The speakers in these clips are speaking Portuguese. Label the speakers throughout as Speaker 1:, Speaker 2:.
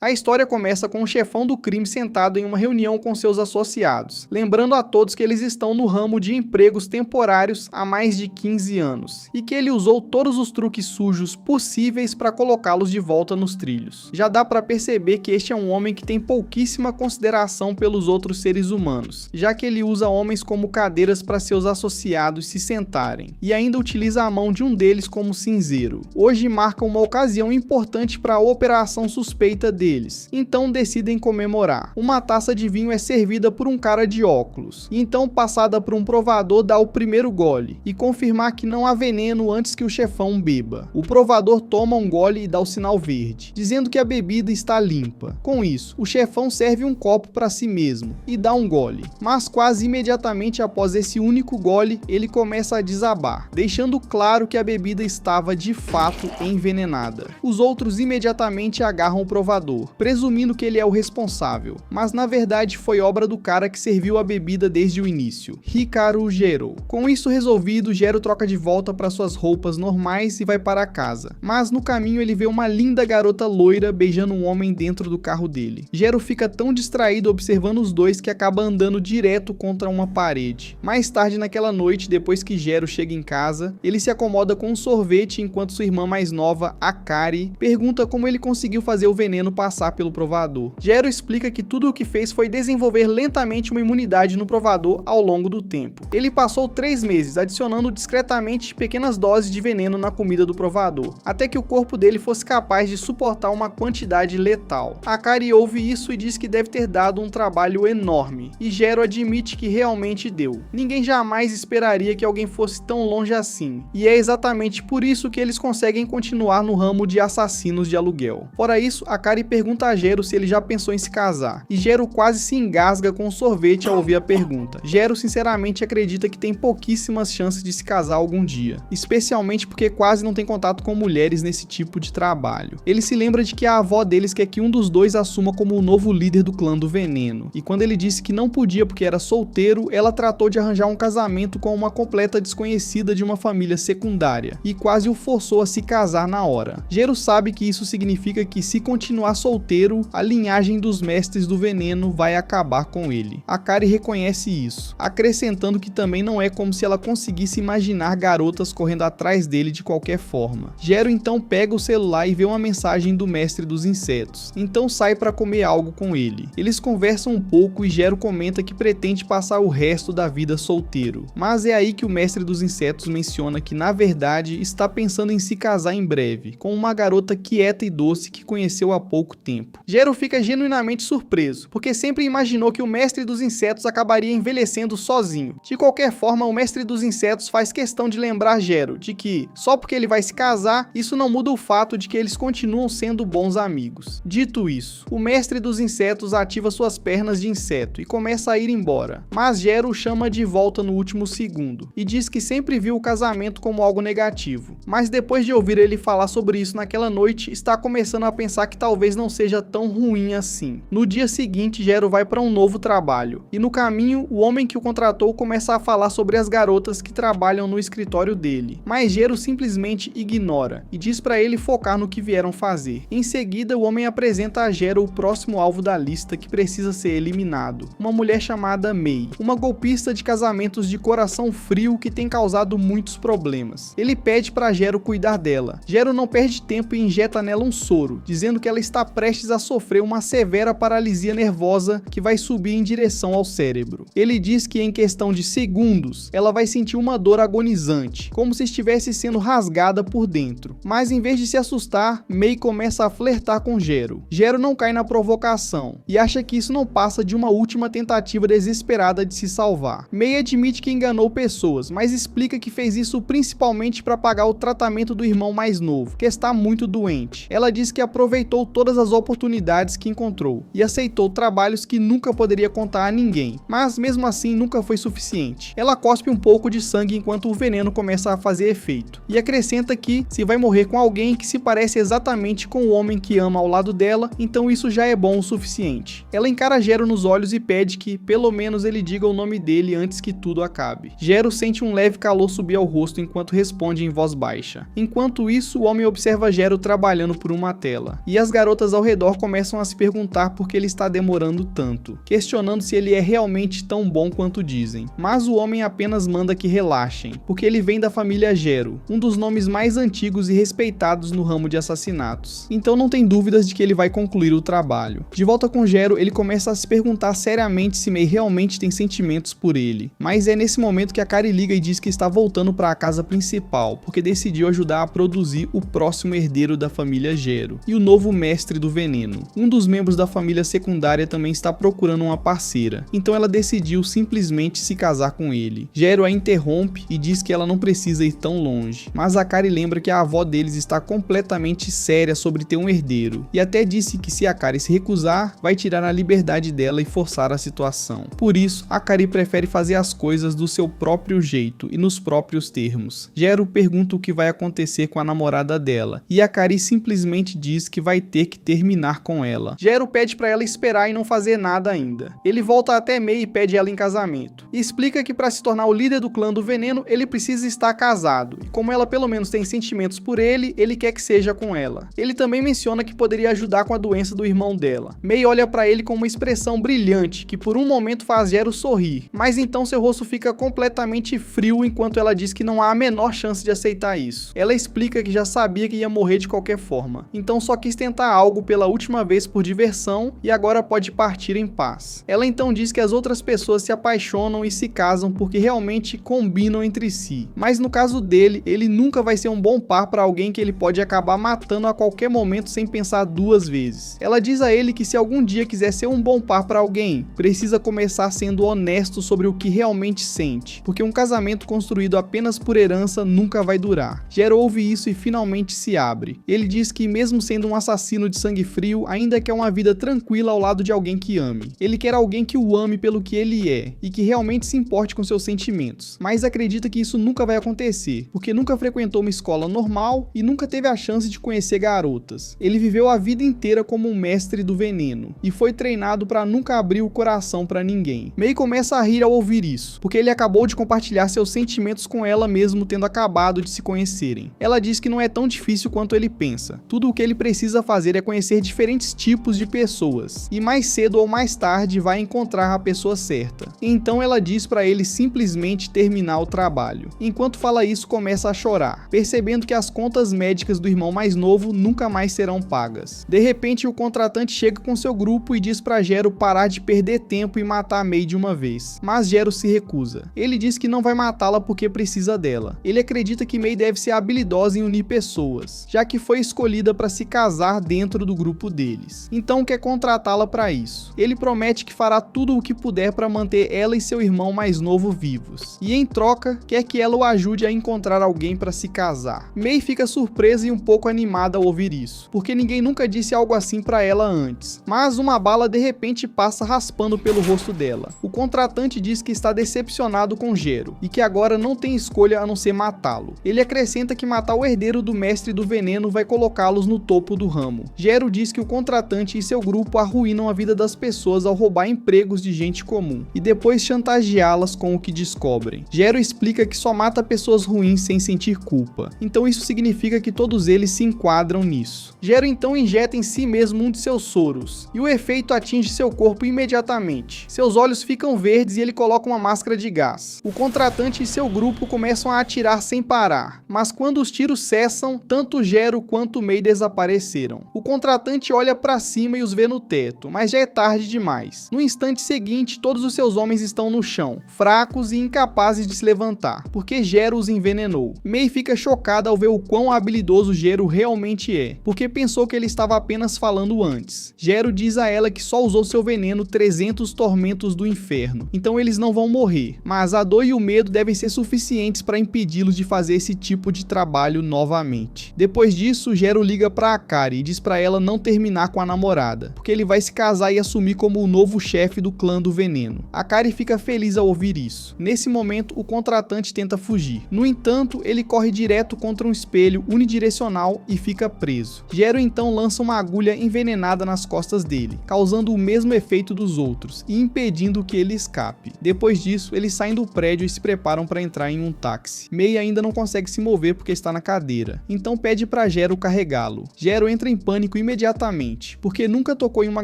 Speaker 1: A história começa com o chefão do crime sentado em uma reunião com seus associados, lembrando a todos que eles estão no ramo de empregos temporários há mais de 15 anos, e que ele usou todos os truques sujos possíveis para colocá-los de volta nos trilhos. Já dá para perceber que este é um homem que tem pouquíssima consideração pelos outros seres humanos, já que ele usa homens como cadeiras para seus associados se sentarem, e ainda utiliza a mão de um deles como cinzeiro. Hoje marca uma ocasião importante para a operação suspeita dele. Então decidem comemorar. Uma taça de vinho é servida por um cara de óculos, e então passada por um provador dá o primeiro gole, e confirmar que não há veneno antes que o chefão beba. O provador toma um gole e dá o sinal verde, dizendo que a bebida está limpa. Com isso, o chefão serve um copo para si mesmo, e dá um gole. Mas quase imediatamente após esse único gole, ele começa a desabar, deixando claro que a bebida estava de fato envenenada. Os outros imediatamente agarram o provador, presumindo que ele é o responsável, mas na verdade foi obra do cara que serviu a bebida desde o início, Hikaru Jero. Com isso resolvido, Jero troca de volta para suas roupas normais e vai para casa, mas no caminho ele vê uma linda garota loira beijando um homem dentro do carro dele. Jero fica tão distraído observando os dois que acaba andando direto contra uma parede. Mais tarde naquela noite, depois que Jero chega em casa, ele se acomoda com um sorvete enquanto sua irmã mais nova, Akari, pergunta como ele conseguiu fazer o veneno passar pelo provador. Jero explica que tudo o que fez foi desenvolver lentamente uma imunidade no provador ao longo do tempo. Ele passou 3 meses adicionando discretamente pequenas doses de veneno na comida do provador, até que o corpo dele fosse capaz de suportar uma quantidade letal. Akari ouve isso e diz que deve ter dado um trabalho enorme, e Jero admite que realmente deu. Ninguém jamais esperaria que alguém fosse tão longe assim, e é exatamente por isso que eles conseguem continuar no ramo de assassinos de aluguel. Fora isso, Akari pergunta a Jero se ele já pensou em se casar, e Jero quase se engasga com o sorvete ao ouvir a pergunta. Jero sinceramente acredita que tem pouquíssimas chances de se casar algum dia, especialmente porque quase não tem contato com mulheres nesse tipo de trabalho. Ele se lembra de que a avó deles quer que um dos dois assuma como o novo líder do clã do veneno, e quando ele disse que não podia porque era solteiro, ela tratou de arranjar um casamento com uma completa desconhecida de uma família secundária, e quase o forçou a se casar na hora. Jero sabe que isso significa que se continuar solteiro, a linhagem dos mestres do veneno vai acabar com ele. Akari reconhece isso, acrescentando que também não é como se ela conseguisse imaginar garotas correndo atrás dele de qualquer forma. Jero então pega o celular e vê uma mensagem do mestre dos insetos, então sai para comer algo com ele. Eles conversam um pouco e Jero comenta que pretende passar o resto da vida solteiro, mas é aí que o mestre dos insetos menciona que na verdade está pensando em se casar em breve, com uma garota quieta e doce que conheceu há pouco tempo. Jero fica genuinamente surpreso, porque sempre imaginou que o mestre dos insetos acabaria envelhecendo sozinho. De qualquer forma, o mestre dos insetos faz questão de lembrar Jero de que, só porque ele vai se casar, isso não muda o fato de que eles continuam sendo bons amigos. Dito isso, o mestre dos insetos ativa suas pernas de inseto e começa a ir embora, mas Jero o chama de volta no último segundo, e diz que sempre viu o casamento como algo negativo, mas depois de ouvir ele falar sobre isso naquela noite, está começando a pensar que talvez não seja tão ruim assim. No dia seguinte, Jero vai para um novo trabalho, e no caminho, o homem que o contratou começa a falar sobre as garotas que trabalham no escritório dele, mas Jero simplesmente ignora, e diz para ele focar no que vieram fazer. Em seguida, o homem apresenta a Jero o próximo alvo da lista que precisa ser eliminado, uma mulher chamada Mei, uma golpista de casamentos de coração frio que tem causado muitos problemas. Ele pede para Jero cuidar dela. Jero não perde tempo e injeta nela um soro, dizendo que ela está prestes a sofrer uma severa paralisia nervosa que vai subir em direção ao cérebro. Ele diz que em questão de segundos, ela vai sentir uma dor agonizante, como se estivesse sendo rasgada por dentro. Mas em vez de se assustar, Mei começa a flertar com Jero. Jero não cai na provocação, e acha que isso não passa de uma última tentativa desesperada de se salvar. Mei admite que enganou pessoas, mas explica que fez isso principalmente para pagar o tratamento do irmão mais novo, que está muito doente. Ela diz que aproveitou todas as oportunidades que encontrou, e aceitou trabalhos que nunca poderia contar a ninguém, mas mesmo assim nunca foi suficiente. Ela cospe um pouco de sangue enquanto o veneno começa a fazer efeito, e acrescenta que, se vai morrer com alguém que se parece exatamente com o homem que ama ao lado dela, então isso já é bom o suficiente. Ela encara Jero nos olhos e pede que, pelo menos, ele diga o nome dele antes que tudo acabe. Jero sente um leve calor subir ao rosto enquanto responde em voz baixa. Enquanto isso, o homem observa Jero trabalhando por uma tela, e as garotas todas ao redor começam a se perguntar por que ele está demorando tanto, questionando se ele é realmente tão bom quanto dizem. Mas o homem apenas manda que relaxem, porque ele vem da família Gero, um dos nomes mais antigos e respeitados no ramo de assassinatos. Então não tem dúvidas de que ele vai concluir o trabalho. De volta com Gero, ele começa a se perguntar seriamente se May realmente tem sentimentos por ele. Mas é nesse momento que a Kari liga e diz que está voltando para a casa principal, porque decidiu ajudar a produzir o próximo herdeiro da família Gero e o novo mestre do veneno. Um dos membros da família secundária também está procurando uma parceira, então ela decidiu simplesmente se casar com ele. Gero a interrompe e diz que ela não precisa ir tão longe, mas a Kari lembra que a avó deles está completamente séria sobre ter um herdeiro, e até disse que se a Kari se recusar, vai tirar a liberdade dela e forçar a situação. Por isso, a Kari prefere fazer as coisas do seu próprio jeito e nos próprios termos. Gero pergunta o que vai acontecer com a namorada dela, e a Kari simplesmente diz que vai ter que terminar com ela. Gero pede para ela esperar e não fazer nada ainda. Ele volta até May e pede ela em casamento, e explica que para se tornar o líder do clã do veneno, ele precisa estar casado, e como ela pelo menos tem sentimentos por ele, ele quer que seja com ela. Ele também menciona que poderia ajudar com a doença do irmão dela. May olha para ele com uma expressão brilhante, que por um momento faz Gero sorrir, mas então seu rosto fica completamente frio enquanto ela diz que não há a menor chance de aceitar isso. Ela explica que já sabia que ia morrer de qualquer forma, então só quis tentar algo pela última vez por diversão e agora pode partir em paz. Ela então diz que as outras pessoas se apaixonam e se casam porque realmente combinam entre si, mas no caso dele, ele nunca vai ser um bom par para alguém que ele pode acabar matando a qualquer momento sem pensar duas vezes. Ela diz a ele que se algum dia quiser ser um bom par para alguém, precisa começar sendo honesto sobre o que realmente sente, porque um casamento construído apenas por herança nunca vai durar. Gero ouve isso e finalmente se abre. Ele diz que mesmo sendo um assassino de sangue frio, ainda quer uma vida tranquila ao lado de alguém que ame. Ele quer alguém que o ame pelo que ele é e que realmente se importe com seus sentimentos, mas acredita que isso nunca vai acontecer, porque nunca frequentou uma escola normal e nunca teve a chance de conhecer garotas. Ele viveu a vida inteira como um mestre do veneno e foi treinado para nunca abrir o coração para ninguém. May começa a rir ao ouvir isso, porque ele acabou de compartilhar seus sentimentos com ela mesmo tendo acabado de se conhecerem. Ela diz que não é tão difícil quanto ele pensa. Tudo o que ele precisa fazer é conhecer diferentes tipos de pessoas e mais cedo ou mais tarde vai encontrar a pessoa certa. Então ela diz para ele simplesmente terminar o trabalho. Enquanto fala isso, começa a chorar, percebendo que as contas médicas do irmão mais novo nunca mais serão pagas. De repente, o contratante chega com seu grupo e diz para Gero parar de perder tempo e matar May de uma vez, mas Gero se recusa. Ele diz que não vai matá-la porque precisa dela. Ele acredita que May deve ser habilidosa em unir pessoas, já que foi escolhida para se casar dentro do grupo deles. Então quer contratá-la para isso. Ele promete que fará tudo o que puder para manter ela e seu irmão mais novo vivos, e em troca quer que ela o ajude a encontrar alguém para se casar. May fica surpresa e um pouco animada ao ouvir isso, porque ninguém nunca disse algo assim para ela antes, mas uma bala de repente passa raspando pelo rosto dela. O contratante diz que está decepcionado com Gero e que agora não tem escolha a não ser matá-lo. Ele acrescenta que matar o herdeiro do mestre do veneno vai colocá-los no topo do ramo. Gero diz que o contratante e seu grupo arruinam a vida das pessoas ao roubar empregos de gente comum e depois chantageá-las com o que descobrem. Gero explica que só mata pessoas ruins sem sentir culpa, então isso significa que todos eles se enquadram nisso. Gero então injeta em si mesmo um de seus soros, e o efeito atinge seu corpo imediatamente. Seus olhos ficam verdes e ele coloca uma máscara de gás. O contratante e seu grupo começam a atirar sem parar, mas quando os tiros cessam, tanto Gero quanto May desapareceram. O contratante olha para cima e os vê no teto, mas já é tarde demais. No instante seguinte, todos os seus homens estão no chão, fracos e incapazes de se levantar, porque Gero os envenenou. May fica chocada ao ver o quão habilidoso Gero realmente é, porque pensou que ele estava apenas falando antes. Gero diz a ela que só usou seu veneno 300 tormentos do inferno, então eles não vão morrer, mas a dor e o medo devem ser suficientes para impedi-los de fazer esse tipo de trabalho novamente. Depois disso, Gero liga para Kari e diz para ela não terminar com a namorada, porque ele vai se casar e assumir como o novo chefe do clã do veneno. A Kari fica feliz ao ouvir isso. Nesse momento, o contratante tenta fugir. No entanto, ele corre direto contra um espelho unidirecional e fica preso. Gero então lança uma agulha envenenada nas costas dele, causando o mesmo efeito dos outros e impedindo que ele escape. Depois disso, eles saem do prédio e se preparam para entrar em um táxi. May ainda não consegue se mover porque está na cadeira, então pede para Gero carregá-lo. Gero entra em pânico imediatamente, porque nunca tocou em uma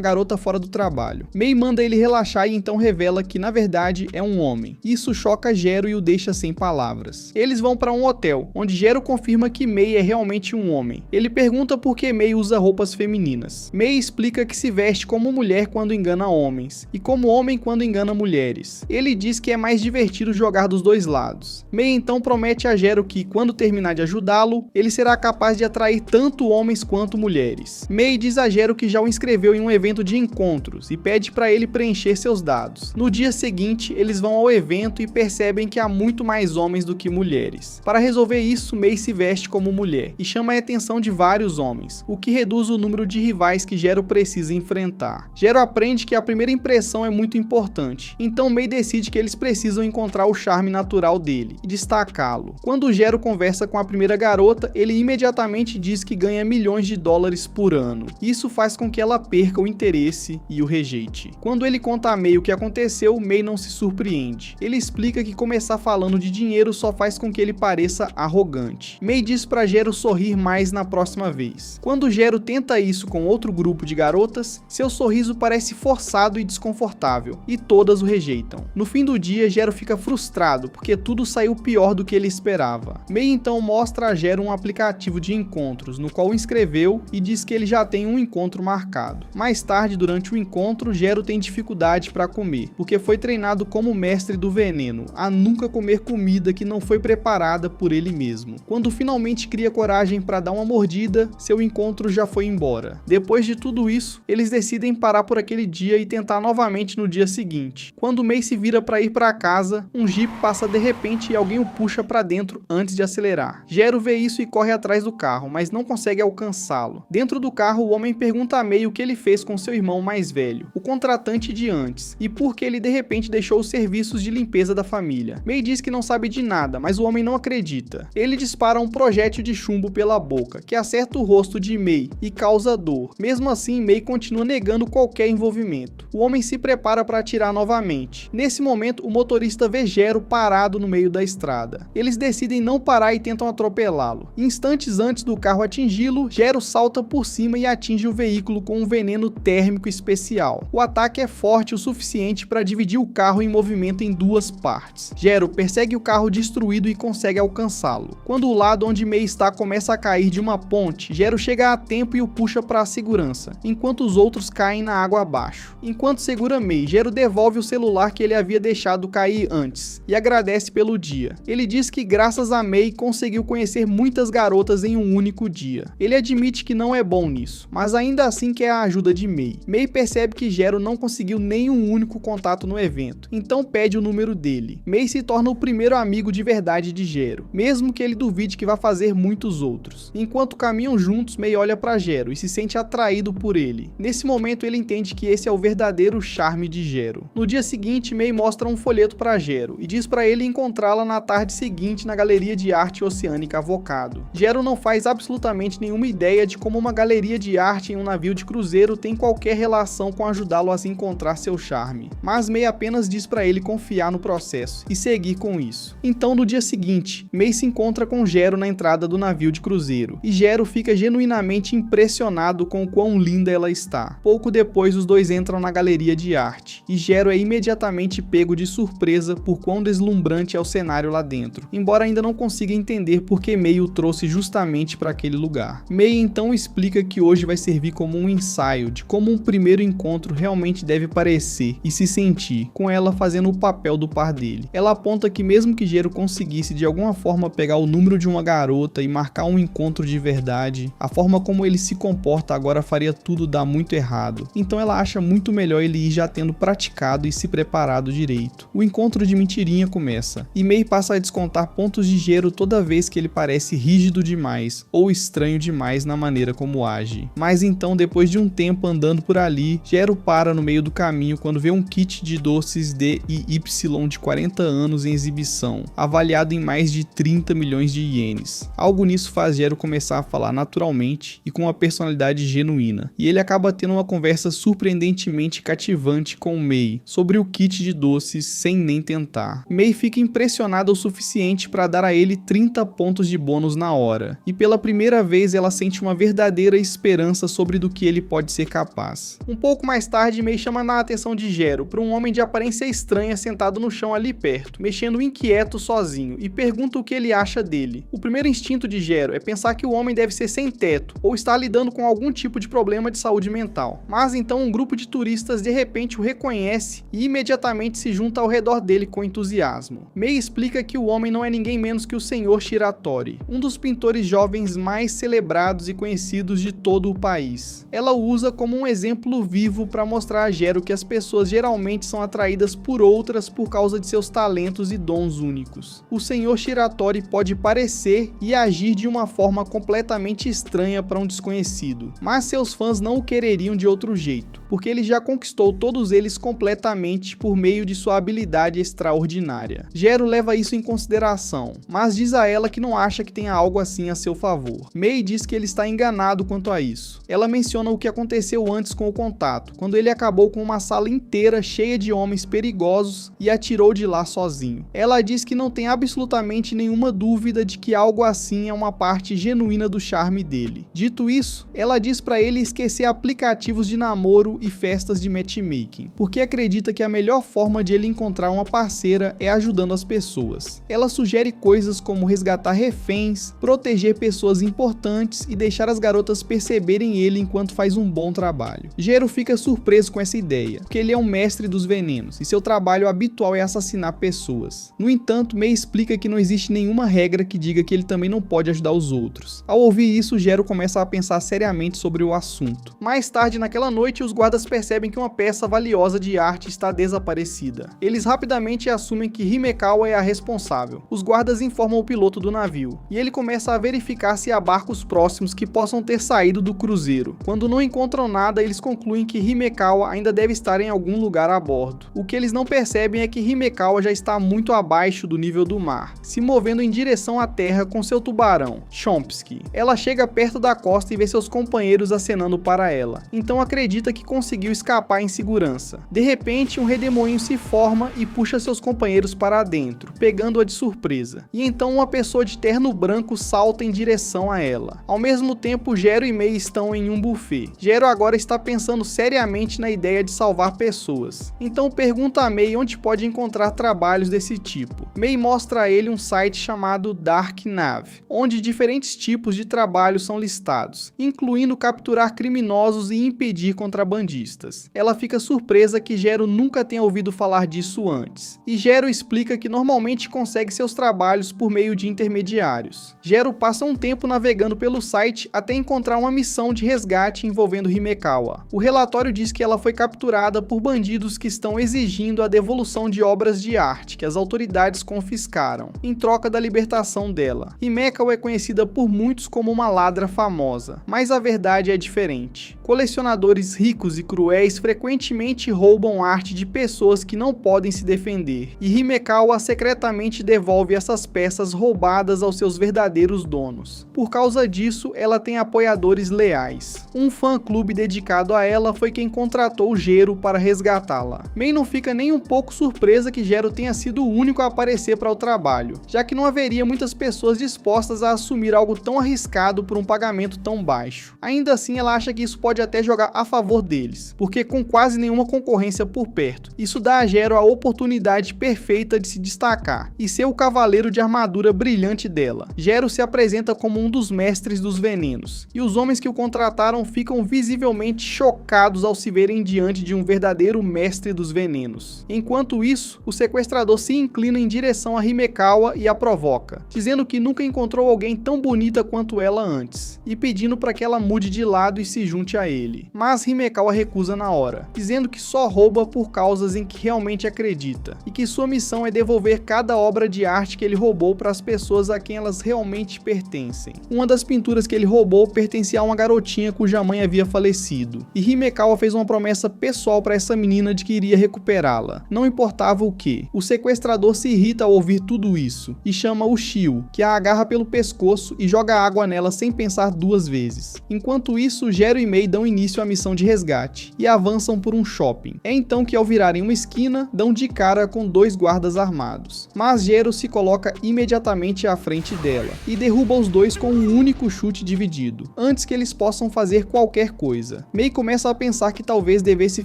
Speaker 1: garota fora do trabalho. Mei manda ele relaxar e então revela que na verdade é um homem. Isso choca Jero e o deixa sem palavras. Eles vão para um hotel, onde Jero confirma que Mei é realmente um homem. Ele pergunta por que Mei usa roupas femininas. Mei explica que se veste como mulher quando engana homens, e como homem quando engana mulheres. Ele diz que é mais divertido jogar dos dois lados. Mei então promete a Jero que, quando terminar de ajudá-lo, ele será capaz de atrair tanto homens quanto mulheres. Mei diz a Jero que já o inscreveu em um evento de encontros e pede para ele preencher seus dados. No dia seguinte, eles vão ao evento e percebem que há muito mais homens do que mulheres. Para resolver isso, Mei se veste como mulher e chama a atenção de vários homens, o que reduz o número de rivais que Jero precisa enfrentar. Jero aprende que a primeira impressão é muito importante, então Mei decide que eles precisam encontrar o charme natural dele e destacá-lo. Quando Jero conversa com a primeira garota, ele imediatamente diz que ganha milhões de dólares por ano. Isso faz com que ela perca o interesse e o rejeite. Quando ele conta a Mei o que aconteceu, Mei não se surpreende. Ele explica que começar falando de dinheiro só faz com que ele pareça arrogante. Mei diz pra Jero sorrir mais na próxima vez. Quando Jero tenta isso com outro grupo de garotas, seu sorriso parece forçado e desconfortável, e todas o rejeitam. No fim do dia, Jero fica frustrado, porque tudo saiu pior do que ele esperava. Mei então mostra a Jero um aplicativo de encontros, no qual inscreveu e diz que ele já tem um encontro marcado. Mais tarde, durante o encontro, Jero tem dificuldade para comer, porque foi treinado como mestre do veneno, a nunca comer comida que não foi preparada por ele mesmo. Quando finalmente cria coragem para dar uma mordida, seu encontro já foi embora. Depois de tudo isso, eles decidem parar por aquele dia e tentar novamente no dia seguinte. Quando Mei se vira para ir para casa, um jeep passa de repente e alguém o puxa para dentro antes de acelerar. Jero vê isso e corre atrás do carro, mas não consegue alcançá-lo. Dentro do carro, o homem pergunta a Mei o que ele fez com seu irmão mais velho, o contratante de antes, e por que ele de repente deixou os serviços de limpeza da família. Mei diz que não sabe de nada, mas o homem não acredita. Ele dispara um projétil de chumbo pela boca, que acerta o rosto de Mei e causa dor. Mesmo assim, Mei continua negando qualquer envolvimento. O homem se prepara para atirar novamente. Nesse momento, o motorista vê Jero parado no meio da estrada. Eles decidem não parar e tentam atropelá-lo. Instantes antes do carro atingi-lo, Jero salta por cima e atinge o veículo com um veneno térmico especial. O ataque é forte o suficiente para dividir o carro em movimento em duas partes. Jero persegue o carro destruído e consegue alcançá-lo. Quando o lado onde Mei está começa a cair de uma ponte, Jero chega a tempo e o puxa para a segurança, enquanto os outros caem na água abaixo. Enquanto segura Mei, Jero devolve o celular que ele havia deixado cair antes e agradece pelo dia. Ele diz que graças a Mei conseguiu conhecer muitas garotas em um único dia. Ele admite que não é bom nisso, mas ainda assim quer a ajuda de Mei. Mei percebe que Jero não conseguiu nenhum único contato no evento, então pede o número dele. Mei se torna o primeiro amigo de verdade de Jero, mesmo que ele duvide que vai fazer muitos outros. Enquanto caminham juntos, Mei olha para Jero e se sente atraído por ele. Nesse momento ele entende que esse é o verdadeiro charme de Jero. No dia seguinte, Mei mostra um folheto para Jero e diz para ele encontrá-la na tarde seguinte na Galeria de Arte Oceânica Avocado. Jero não faz absolutamente nenhuma ideia de como uma galeria de arte em um navio de cruzeiro tem qualquer relação com ajudá-lo a se encontrar seu charme, mas Mei apenas diz para ele confiar no processo e seguir com isso. Então no dia seguinte, Mei se encontra com Jero na entrada do navio de cruzeiro e Jero fica genuinamente impressionado com o quão linda ela está. Pouco depois os dois entram na galeria de arte e Jero é imediatamente pego de surpresa por quão deslumbrante é o cenário lá dentro, embora ainda não consiga entender por que Mei o trouxe justamente para aquele lugar. Mei então explica que hoje vai servir como um ensaio de como um primeiro encontro realmente deve parecer e se sentir, com ela fazendo o papel do par dele. Ela aponta que mesmo que Jero conseguisse de alguma forma pegar o número de uma garota e marcar um encontro de verdade, a forma como ele se comporta agora faria tudo dar muito errado. Então ela acha muito melhor ele ir já tendo praticado e se preparado direito. O encontro de mentirinha começa, e Mei passa a descontar pontos de Jero toda vez que ele parece rígido demais ou estranho demais na maneira como age. Mas então, depois de um tempo andando por ali, Jero para no meio do caminho quando vê um kit de doces D e Y de 40 anos em exibição, avaliado em mais de 30 milhões de ienes. Algo nisso faz Jero começar a falar naturalmente e com uma personalidade genuína, e ele acaba tendo uma conversa surpreendentemente extremamente cativante com Mei sobre o kit de doces sem nem tentar. Mei fica impressionada o suficiente para dar a ele 30 pontos de bônus na hora, e pela primeira vez ela sente uma verdadeira esperança sobre do que ele pode ser capaz. Um pouco mais tarde, Mei chama a atenção de Gero para um homem de aparência estranha sentado no chão ali perto, mexendo inquieto sozinho, e pergunta o que ele acha dele. O primeiro instinto de Gero é pensar que o homem deve ser sem teto, ou está lidando com algum tipo de problema de saúde mental. Mas então um grupo de turistas de repente o reconhece e imediatamente se junta ao redor dele com entusiasmo. Mei explica que o homem não é ninguém menos que o Sr. Shiratori, um dos pintores jovens mais celebrados e conhecidos de todo o país. Ela o usa como um exemplo vivo para mostrar a Gero que as pessoas geralmente são atraídas por outras por causa de seus talentos e dons únicos. O Sr. Shiratori pode parecer e agir de uma forma completamente estranha para um desconhecido, mas seus fãs não o quereriam de outro jeito, porque ele já conquistou todos eles completamente por meio de sua habilidade extraordinária. Gero leva isso em consideração, mas diz a ela que não acha que tenha algo assim a seu favor. Mei diz que ele está enganado quanto a isso. Ela menciona o que aconteceu antes com o contato, quando ele acabou com uma sala inteira cheia de homens perigosos e atirou de lá sozinho. Ela diz que não tem absolutamente nenhuma dúvida de que algo assim é uma parte genuína do charme dele. Dito isso, ela diz para ele esquecer aplicativos de namoro e festas de matchmaking, porque acredita que a melhor forma de ele encontrar uma parceira é ajudando as pessoas. Ela sugere coisas como resgatar reféns, proteger pessoas importantes e deixar as garotas perceberem ele enquanto faz um bom trabalho. Gero fica surpreso com essa ideia, porque ele é um mestre dos venenos e seu trabalho habitual é assassinar pessoas. No entanto, Mei explica que não existe nenhuma regra que diga que ele também não pode ajudar os outros. Ao ouvir isso, Gero começa a pensar seriamente sobre o assunto. Mais tarde naquela noite, os guardas percebem que uma peça valiosa de arte está desaparecida. Eles rapidamente assumem que Himekawa é a responsável. Os guardas informam o piloto do navio, e ele começa a verificar se há barcos próximos que possam ter saído do cruzeiro. Quando não encontram nada, eles concluem que Himekawa ainda deve estar em algum lugar a bordo. O que eles não percebem é que Himekawa já está muito abaixo do nível do mar, se movendo em direção à terra com seu tubarão, Chomsky. Ela chega perto da costa e vê seus companheiros acenando para ela, então acredita que conseguiu escapar em segurança. De repente, um redemoinho se forma e puxa seus companheiros para dentro, pegando-a de surpresa. E então uma pessoa de terno branco salta em direção a ela. Ao mesmo tempo, Gero e Mei estão em um buffet. Gero agora está pensando seriamente na ideia de salvar pessoas. Então pergunta a Mei onde pode encontrar trabalhos desse tipo. Mei mostra a ele um site chamado Dark Nav, onde diferentes tipos de trabalhos são listados, incluindo capturar criminosos e impedir contrabandistas. Ela fica surpresa que Gero nunca tenha ouvido falar disso antes, e Gero explica que normalmente consegue seus trabalhos por meio de intermediários. Gero passa um tempo navegando pelo site até encontrar uma missão de resgate envolvendo Himekawa. O relatório diz que ela foi capturada por bandidos que estão exigindo a devolução de obras de arte que as autoridades confiscaram, em troca da libertação dela. Himekawa é conhecida por muitos como uma ladra famosa, mas a verdade é diferente. Colecionadores ricos e cruéis frequentemente roubam arte de pessoas que não podem se defender, e Himekawa secretamente devolve essas peças roubadas aos seus verdadeiros donos. Por causa disso, ela tem apoiadores leais. Um fã-clube dedicado a ela foi quem contratou Gero para resgatá-la. Mei não fica nem um pouco surpresa que Gero tenha sido o único a aparecer para o trabalho, já que não haveria muitas pessoas dispostas a assumir algo tão arriscado por um pagamento tão baixo. Ainda assim, ela acha que isso pode até jogar a favor deles, porque com quase nenhuma concorrência por perto, isso dá a Gero a oportunidade perfeita de se destacar e ser o cavaleiro de armadura brilhante dela. Gero se apresenta como um dos mestres dos venenos, e os homens que o contrataram ficam visivelmente chocados ao se verem diante de um verdadeiro mestre dos venenos. Enquanto isso, o sequestrador se inclina em direção a Himekawa e a provoca, dizendo que nunca encontrou alguém tão bonita quanto ela antes, e pedindo para que ela mude de lado e se junte a ele. Mas Himekawa recusa na hora, dizendo que só rouba por causas em que realmente acredita, e que sua missão é devolver cada obra de arte que ele roubou para as pessoas a quem elas realmente pertencem. Uma das pinturas que ele roubou pertencia a uma garotinha cuja mãe havia falecido, e Himekawa fez uma promessa pessoal para essa menina de que iria recuperá-la, não importava o que. O sequestrador se irrita ao ouvir tudo isso e chama o Shio, que a agarra pelo pescoço e joga água nela sem pensar duas vezes. Enquanto isso, Gero e Mei dão início à missão de resgate e avançam por um shopping. É então que, ao virarem uma esquina, dão de cara com dois guardas armados. Mas Gero se coloca imediatamente à frente dela e derruba os dois com um único chute dividido, antes que eles possam fazer qualquer coisa. Mei começa a pensar que talvez devesse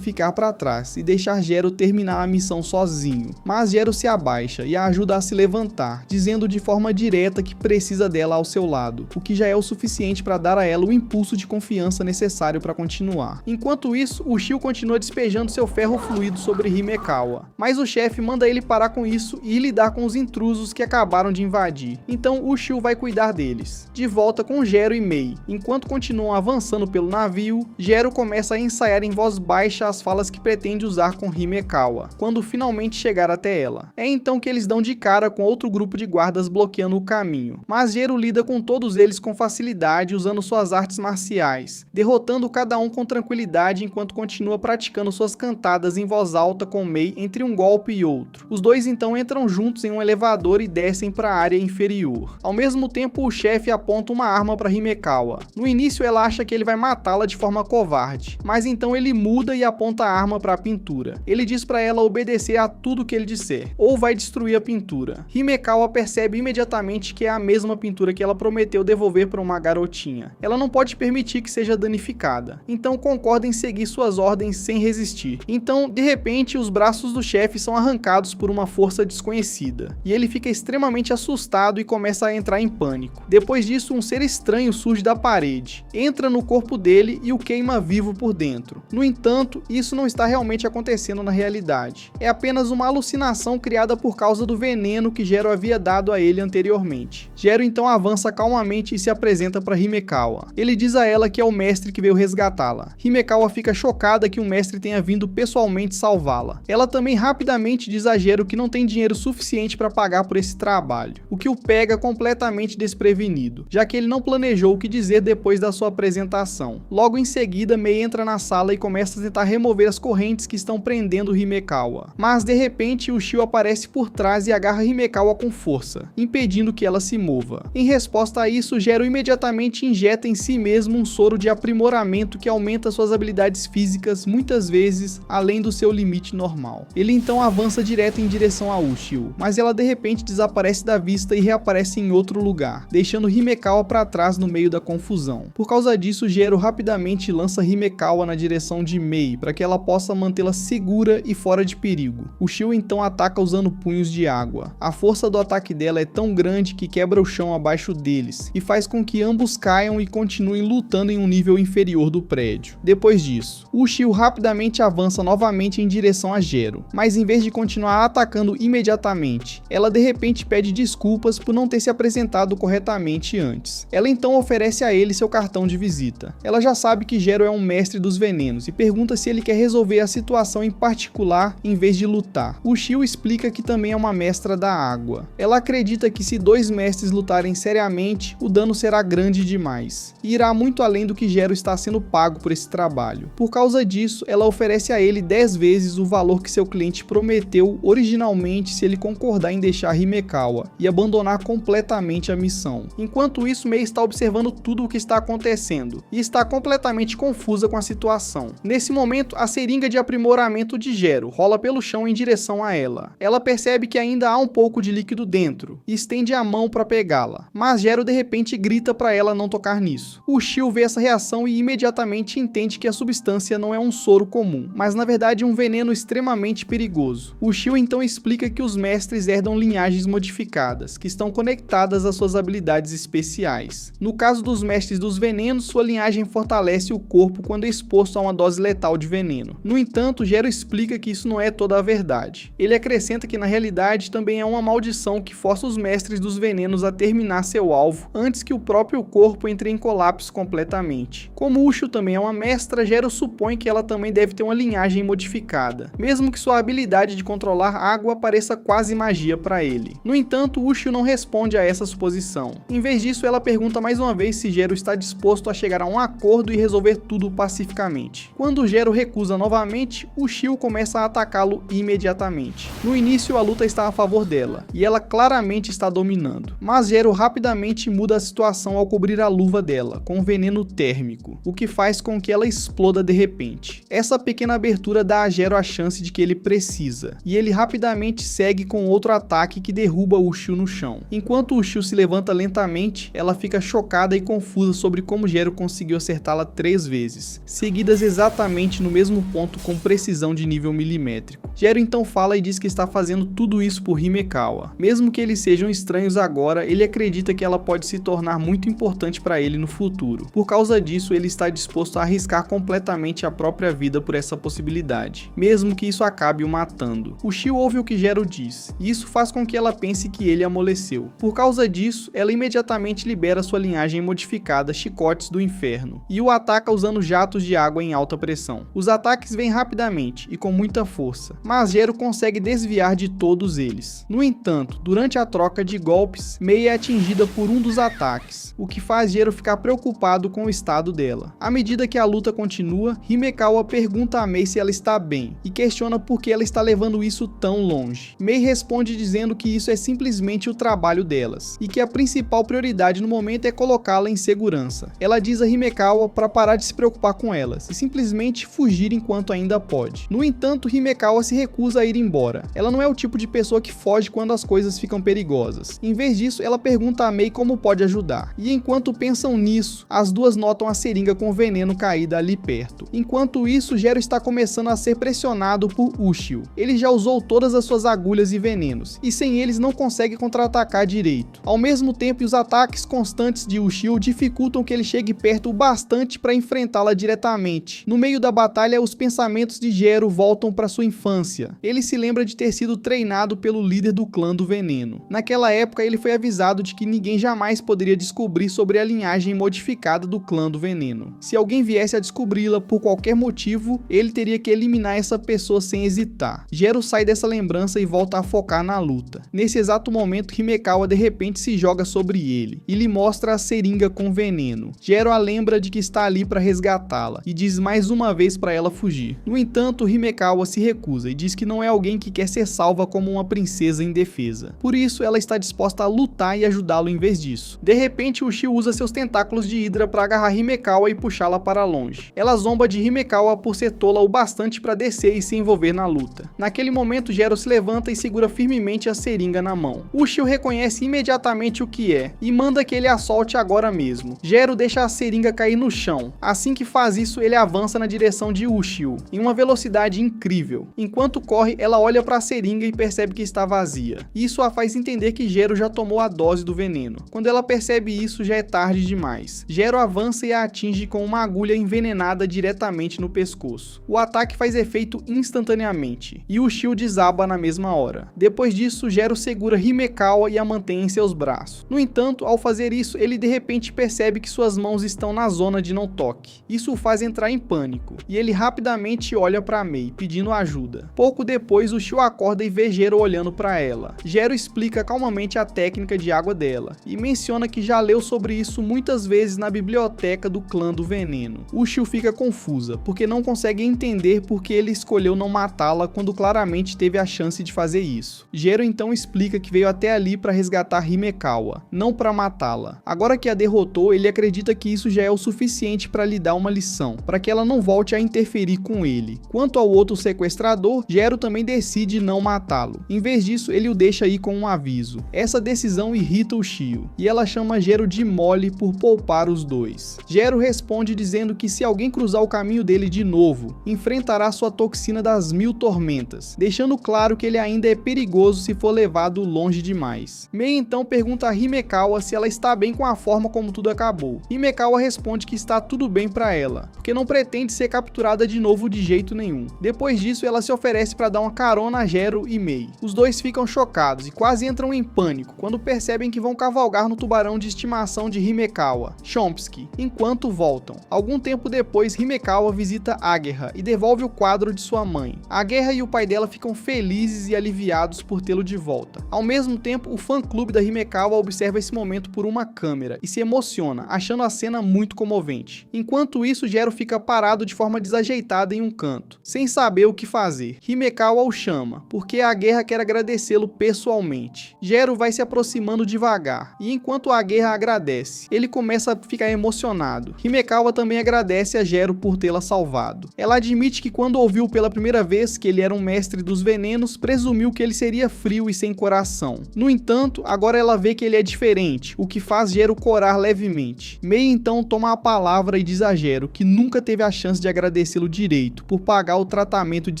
Speaker 1: ficar para trás e deixar Gero terminar a missão sozinho, mas Gero se abaixa e a ajuda a se levantar, dizendo de forma direta que precisa dela ao seu lado, o que já é o suficiente para dar a ela o impulso de confiança necessário para continuar. Enquanto isso, o Shio continua despejando seu ferro fluido sobre Himekawa, mas o chefe manda ele parar com isso e lidar com os intrusos que acabaram de invadir. Então o Shio vai cuidar deles. De volta com Gero e Mei. Enquanto continuam avançando pelo navio, Gero começa a ensaiar em voz baixa as falas que pretende usar com Himekawa, quando finalmente chegar até ela. É então que eles dão de cara com outro grupo de guardas bloqueando o caminho, mas Gero lida com todos eles com facilidade usando suas artes marciais, derrotando cada um com tranquilidade enquanto continua praticando suas cantadas em voz alta com Mei entre um golpe e outro. Os dois então entram juntos em um elevador e descem para a área inferior. Ao mesmo tempo, o chefe aponta uma arma para Himekawa. No início ela acha que ele vai matá-la de forma covarde, mas então ele muda e aponta a arma para a pintura. Ele diz para ela obedecer a tudo que ele disser, ou vai destruir a pintura. Himekawa percebe imediatamente que é a mesma pintura que ela prometeu devolver para uma garotinha. Ela não pode permitir que seja danificada, então concorda em seguir suas ordens sem resistir. Então, de repente, os braços do chefe são arrancados por uma força desconhecida, e ele fica extremamente assustado e começa a entrar em pânico. Depois disso, um ser estranho surge da parede, entra no corpo dele e o queima vivo por dentro. No entanto, isso não está realmente acontecendo na realidade. É apenas uma alucinação criada por causa do veneno que Gero havia dado a ele anteriormente. Gero então avança calmamente e se apresenta para Himekawa. Ele diz a ela que é o mestre que veio resgatá-la. Himekawa fica chocada que o mestre tenha vindo pessoalmente salvá-la. Ela também rapidamente diz a Gero que não tem dinheiro suficiente para pagar por esse trabalho, o que o pega completamente desprevenido, já que ele não planejou o que dizer depois da sua apresentação. Logo em seguida, Mei entra na sala e começa a tentar remover as correntes que estão prendendo Himekawa. Mas de repente, o Shio aparece por trás e agarra Himekawa com força, impedindo que ela se mova. Em resposta a isso, Gero imediatamente injeta em si mesmo um soro de aprimoramento que aumenta suas habilidades físicas muitas vezes além do seu limite normal. Ele então avança direto em direção a Ushio, mas ela de repente desaparece da vista e reaparece em outro lugar, deixando Himekawa para trás no meio da confusão. Por causa disso, Gero rapidamente lança Himekawa na direção de Mei para que ela possa mantê-la segura e fora de perigo. O Shio então ataca usando punhos de água. A força do ataque dela é tão grande que quebra o chão abaixo deles e faz com que ambos caiam e continuem lutando em um nível inferior do prédio. Depois disso, o Shio rapidamente avança novamente em direção a Gero, mas em vez de continuar atacando imediatamente, ela de repente pede desculpas por não ter se apresentado corretamente antes. Ela então oferece a ele seu cartão de visita. Ela já sabe que Gero é um mestre dos venenos e pergunta se ele quer resolver a situação em particular em vez de lutar. O Shio explica que também é uma mestra da água. Ela acredita que se dois mestres lutarem seriamente, o dano será grande demais e irá muito além do que Gero está sendo pago por esse trabalho. Por causa disso, ela oferece a ele 10 vezes o valor que seu cliente prometeu originalmente se ele concordar em deixar Himekawa e abandonar completamente a missão. Enquanto isso, Mei está observando tudo o que está acontecendo e está completamente confusa com a situação. Nesse momento, a seringa de aprimoramento de Gero rola pelo chão em direção a ela. Ela percebe que ainda há um pouco de líquido dentro e estende a mão para pegá-la, mas Gero de repente grita para ela não tocar nisso. O Shio vê essa reação e imediatamente entende que a substância não é um soro comum, mas na verdade um veneno extremamente perigoso. O Shio então explica que os mestres herdam linhagens modificadas, que estão conectadas às suas habilidades especiais. No caso dos mestres dos venenos, sua linhagem fortalece o corpo quando exposto a uma dose letal de veneno. No entanto, Gero explica que isso não é toda a verdade. Ele acrescenta que na realidade também é uma maldição que força os mestres dos venenos a terminar seu alvo antes que o próprio corpo entre em colapso completamente. Como Ushio também é uma mestra, Gero supõe que ela também deve ter uma linhagem modificada, mesmo que sua habilidade de controlar água pareça quase magia para ele. No entanto, Ushio não responde a essa suposição. Em vez disso, ela pergunta mais uma vez se Gero está disposto a chegar a um acordo e resolver tudo pacificamente. Quando Gero recusa novamente, Ushio começa a atacá-lo imediatamente. No início, a luta está a favor dela, e ela claramente está dominando. Mas Gero rapidamente muda a situação ao cobrir a luva dela com veneno térmico, o que faz com que ela exploda de repente. Essa pequena abertura dá a Gero a chance de que ele precisa, e ele rapidamente segue com outro ataque que derruba Ushio no chão. Enquanto Ushio se levanta lentamente, ela fica chocada e confusa sobre como Gero conseguiu acertá-la 3 vezes, seguidas exatamente no mesmo ponto com precisão de nível milimétrico. Gero então fala e diz que está fazendo tudo isso por Himekawa. Mesmo que eles sejam estranhos agora, ele acredita que ela pode se tornar muito importante para ele no futuro. Por causa disso, ele está disposto a arriscar completamente a própria vida por essa possibilidade, mesmo que isso acabe o matando. Ushio ouve o que Gero diz, e isso faz com que ela pense que ele amoleceu. Por causa disso, ela imediatamente libera sua linhagem modificada Chicotes do Inferno, e o ataca usando jatos de água em alta pressão. Os ataques vêm rapidamente e com muita força, mas Gero consegue desviar de todos eles. No entanto, durante a troca de golpes, Mei é atingida por um dos ataques, o que faz Gero ficar preocupado com o estado dela. À medida que a luta continua, Himekawa pergunta a Mei se ela está bem, e questiona por que ela está levando isso tão longe. Mei responde dizendo que isso é simplesmente o trabalho delas, e que a principal prioridade no momento é colocá-la em segurança. Ela diz a Himekawa para parar de se preocupar com elas, e simplesmente fugir enquanto ainda pode. No entanto, Himekawa se recusa a ir embora. Ela não é o tipo de pessoa que foge quando as coisas ficam perigosas. Em vez disso, ela pergunta a Mei como pode ajudar. E enquanto pensam nisso, as duas notam a seringa com veneno caída ali perto. Enquanto isso, Gero está começando a ser pressionado por Ushio. Ele já usou todas as suas agulhas e venenos, e sem eles não consegue contra-atacar direito. Ao mesmo tempo, os ataques constantes de Ushio dificultam que ele chegue perto o bastante para enfrentá-la diretamente. No meio da batalha, os pensamentos de Gero voltam para sua infância. Ele se lembra de ter sido treinado pelo líder do clã do veneno. Naquela época, ele foi avisado de que ninguém jamais poderia descobrir sobre a linhagem modificada do clã do veneno. Se alguém viesse a descobri-la por qualquer motivo, ele teria que eliminar essa pessoa sem hesitar. Gero sai dessa lembrança e volta a focar na luta. Nesse exato momento, Himekawa de repente se joga sobre ele e lhe mostra a seringa com veneno. Gero a lembra de que está ali para resgatá-la e diz mais uma vez para ela fugir. No entanto, Himekawa se recusa e diz que não é alguém que quer ser salva como uma princesa indefesa. Por isso, ela está disposta a lutar e ajudá-lo em vez disso. De repente, Ushio usa seus tentáculos de Hydra para agarrar Himekawa e puxá-la para longe. Ela zomba de Himekawa por ser tola o bastante para descer e se envolver na luta. Naquele momento, Gero se levanta e segura firmemente a seringa na mão. Ushio reconhece imediatamente o que é e manda que ele a solte agora mesmo. Gero deixa a seringa cair no chão. Assim que faz isso, ele avança na direção de Ushio, em uma velocidade incrível. Enquanto corre, ela olha para a seringa e percebe que está vazia. Isso a faz entender que Gero já tomou a dose do veneno. Quando ela percebe isso, já é tarde demais. Gero avança e a atinge com uma agulha envenenada diretamente no pescoço. O ataque faz efeito instantaneamente, e Ushio desaba na mesma hora. Depois disso, Gero segura Himekawa e a mantém em seus braços. No entanto, ao fazer isso, ele de repente percebe que suas mãos estão na zona de não toque. Isso o faz entrar em pânico, e ele rapidamente olha para Mei, pedindo ajuda. Pouco depois, Ushio acorda e vê Gero olhando para ela. Gero explica calmamente a técnica de água dela, e menciona que já leu sobre isso muitas vezes na biblioteca do clã do veneno. Ushio fica confusa, porque não consegue entender por que ele escolheu não matá-la quando claramente teve a chance de fazer isso. Gero então explica que veio até ali para resgatar Himekawa, não para matá-la. Agora que a derrotou, ele acredita que isso já é o suficiente para lhe dar uma lição, para que ela não volte a interferir com ele. Quanto ao outro sequestrador, Gero também decide não matá-lo. Em vez disso, ele o deixa ir com um aviso. Essa decisão irrita Ushio, e ela chama Gero de mole por poupar os dois. Gero responde dizendo que se alguém cruzar o caminho dele de novo, enfrentará sua toxina das 1000 tormentas, deixando claro que ele ainda é perigoso se for levado longe demais. Mei então pergunta a Himekawa se ela está bem com a forma como tudo acabou. Himekawa responde que está tudo bem para ela, porque não pretende ser capturada de novo de jeito nenhum. Depois disso, ela se oferece para dar uma carona a Gero e Mei. Os dois ficam chocados e quase entram em pânico quando percebem que vão cavalgar no tubarão de estimação de Himekawa, Chomsky, enquanto voltam. Algum tempo depois, Himekawa visita Aguerra e devolve o quadro de sua mãe. Aguerra e o pai dela ficam felizes e aliviados por tê-lo de volta. Ao mesmo tempo, o fã-clube da Himekawa observa esse momento por uma câmera e se emociona, achando a cena muito comovente. Enquanto isso, Gero fica parado de forma desajeitada em um canto, sem saber o que fazer. Himekawa o chama, porque a guerra Guerra quer agradecê-lo pessoalmente. Gero vai se aproximando devagar, e enquanto a Guerra agradece, ele começa a ficar emocionado. Himekawa também agradece a Gero por tê-la salvado. Ela admite que quando ouviu pela primeira vez que ele era um mestre dos venenos, presumiu que ele seria frio e sem coração. No entanto, agora ela vê que ele é diferente, o que faz Gero corar levemente. Mei então toma a palavra e diz a Gero que nunca teve a chance de agradecê-lo direito por pagar o tratamento de